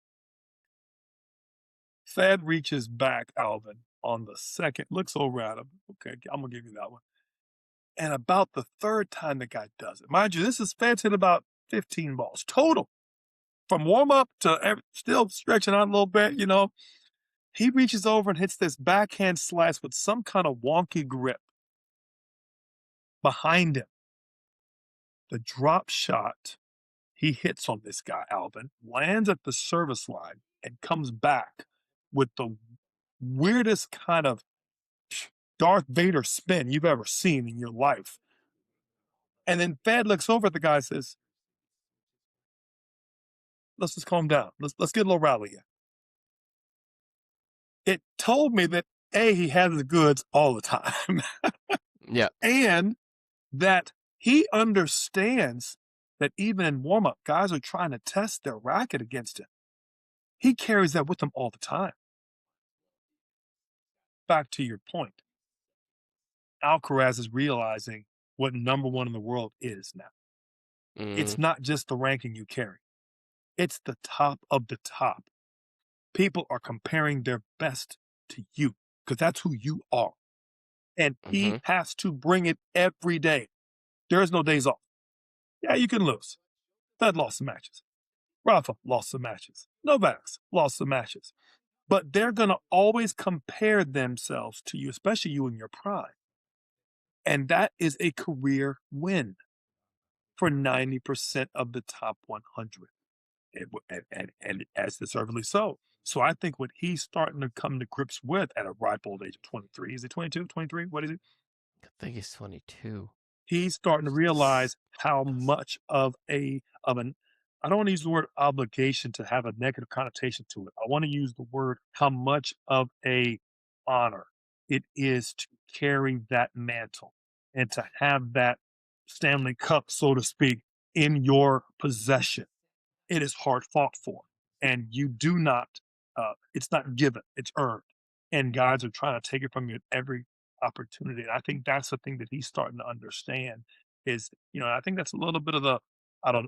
Fed reaches back, Alvin, on the second, looks over at him. Okay, I'm gonna give you that one. And about the third time the guy does it, mind you, this is Fed's hit about 15 balls total from warm up to still stretching out a little bit. You know, he reaches over and hits this backhand slice with some kind of wonky grip behind him. The drop shot he hits on this guy, Alvin, lands at the service line and comes back with the weirdest kind of Darth Vader spin you've ever seen in your life. And then Fed looks over at the guy and says, let's just calm down. Let's get a little rally here. It told me that A, he has the goods all the time. Yeah. And that he understands that even in warm-up, guys are trying to test their racket against him. He carries that with him all the time. Back to your point. Alcaraz is realizing what number one in the world is now. It's not just the ranking you carry. It's the top of the top. People are comparing their best to you because that's who you are. And he has to bring it every day. There is no days off. Yeah, you can lose. Fed lost some matches. Rafa lost some matches. Novak's lost some matches. But they're going to always compare themselves to you, especially you in your prime. And that is a career win for 90% of the top 100. And as deservedly so. So I think what he's starting to come to grips with at a ripe old age of 23, is it 22, 23? What is it? I think he's 22. He's starting to realize how much of an, I don't want to use the word obligation to have a negative connotation to it. I want to use the word how much of a honor it is to carry that mantle and to have that Stanley Cup, so to speak, in your possession. It is hard fought for. And you do not, it's not given, it's earned. And guys are trying to take it from you at every opportunity. And I think that's the thing that he's starting to understand is, I think that's a little bit of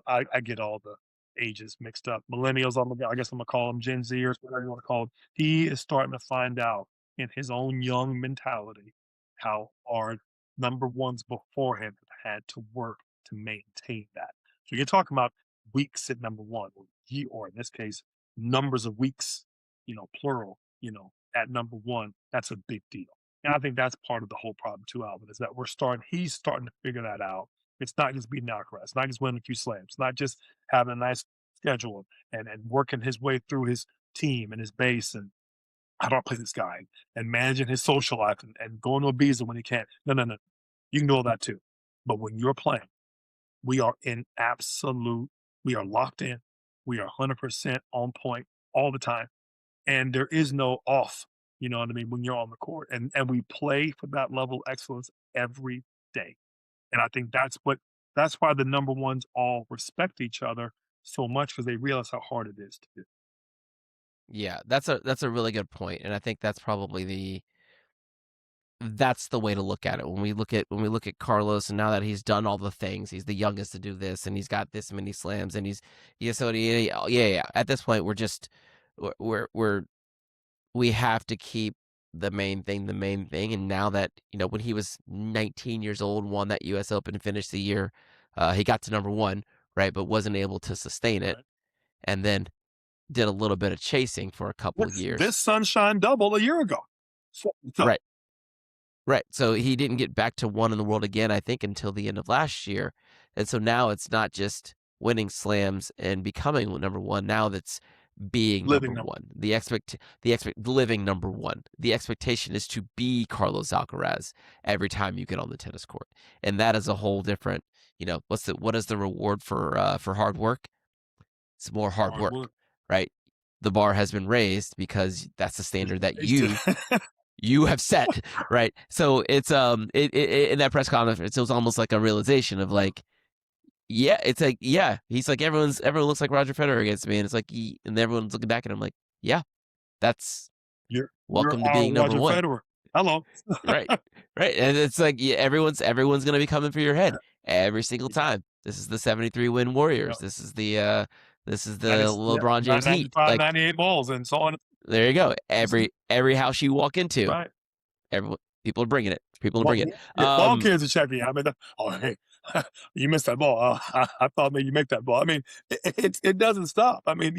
I get all the ages mixed up. Millennials, I guess I'm gonna call them Gen Zers, whatever you want to call them. He is starting to find out in his own young mentality how hard number ones before him have had to work to maintain that. So you're talking about weeks at number one, or in this case, numbers of weeks, plural, at number one. That's a big deal. And I think that's part of the whole problem too, Alvin, is that he's starting to figure that out. It's not just beating Alcaraz. It's not just winning a few slams. It's not just having a nice schedule and working his way through his team and his base and how do I play this guy and managing his social life and going to Ibiza when he can. No, no, no. You can do all that too. But when you're playing, we are we are locked in. We are 100% on point all the time. And there is no off, you know what I mean, when you're on the court. And we play for that level of excellence every day. And I think that's why the number ones all respect each other so much because they realize how hard it is to do. Yeah, that's a really good point, and I think that's probably that's the way to look at it. When we look at Carlos, and now that he's done all the things, he's the youngest to do this, and he's got this many slams, and yeah. At this point, we have to keep the main thing. And now that when he was 19 years old, won that U.S. Open, finished the year, he got to number one, right, but wasn't able to sustain it, Right. and then did a little bit of chasing for a couple years. This sunshine double a year ago. So, Right. So he didn't get back to one in the world again, I think, until the end of last year. And so now it's not just winning slams and becoming number one. Now that's being living number one. Living number one. The expectation is to be Carlos Alcaraz every time you get on the tennis court. And that is a whole different, what is the reward for hard work? It's more hard work, right? The bar has been raised because that's the standard that you have set, right? So it's in that press conference, it was almost like a realization of like, yeah, it's like, yeah, he's like, everyone looks like Roger Federer against me, and it's like, and everyone's looking back at him like, yeah, that's welcome to being number one. Federer. Hello. right, and it's like, yeah, everyone's gonna be coming for your head every single time. This is the 73 win Warriors. This is the LeBron James Heat, like 98 balls and so on. There you go. Every house you walk into, right. People are bringing it. Ball kids are checking. I mean, hey, you missed that ball. I thought maybe you make that ball. I mean, it doesn't stop. I mean,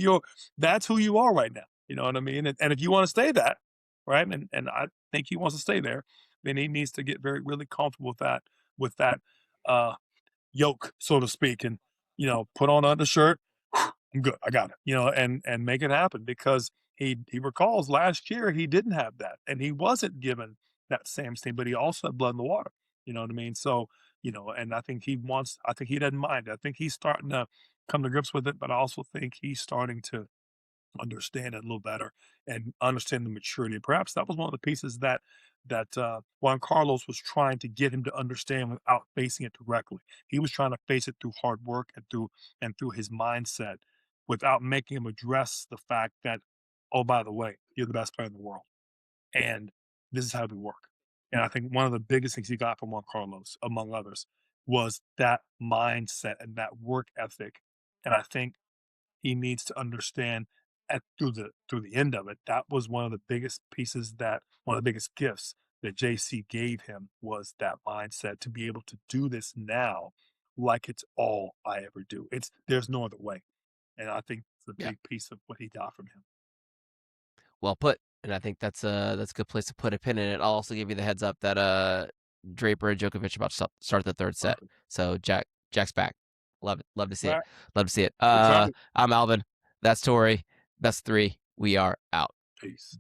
that's who you are right now. You know what I mean? And if you want to stay that, right? And I think he wants to stay there. Then he needs to get really comfortable with that yoke, so to speak, and put on undershirt. I'm good. I got it. And make it happen because he recalls last year he didn't have that and he wasn't given that same thing, but he also had blood in the water. You know what I mean? So, and I think he doesn't mind. I think he's starting to come to grips with it, but I also think he's starting to understand it a little better and understand the maturity. And perhaps that was one of the pieces that Juan Carlos was trying to get him to understand without facing it directly. He was trying to face it through hard work and through his mindset without making him address the fact that, oh, by the way, you're the best player in the world. And this is how we work. And I think one of the biggest things he got from Juan Carlos, among others, was that mindset and that work ethic. And I think he needs to understand through the end of it, that was one of the biggest gifts that JC gave him was that mindset to be able to do this now like it's all I ever do. There's no other way. And I think it's a big piece of what he got from him. Well put. And I think that's a good place to put a pin in it. I'll also give you the heads up that Draper and Djokovic about to start the third set. So Jack's back. Love it. Love to see it. Love to see it. I'm Alvin. That's Torrey. Best three. We are out. Peace.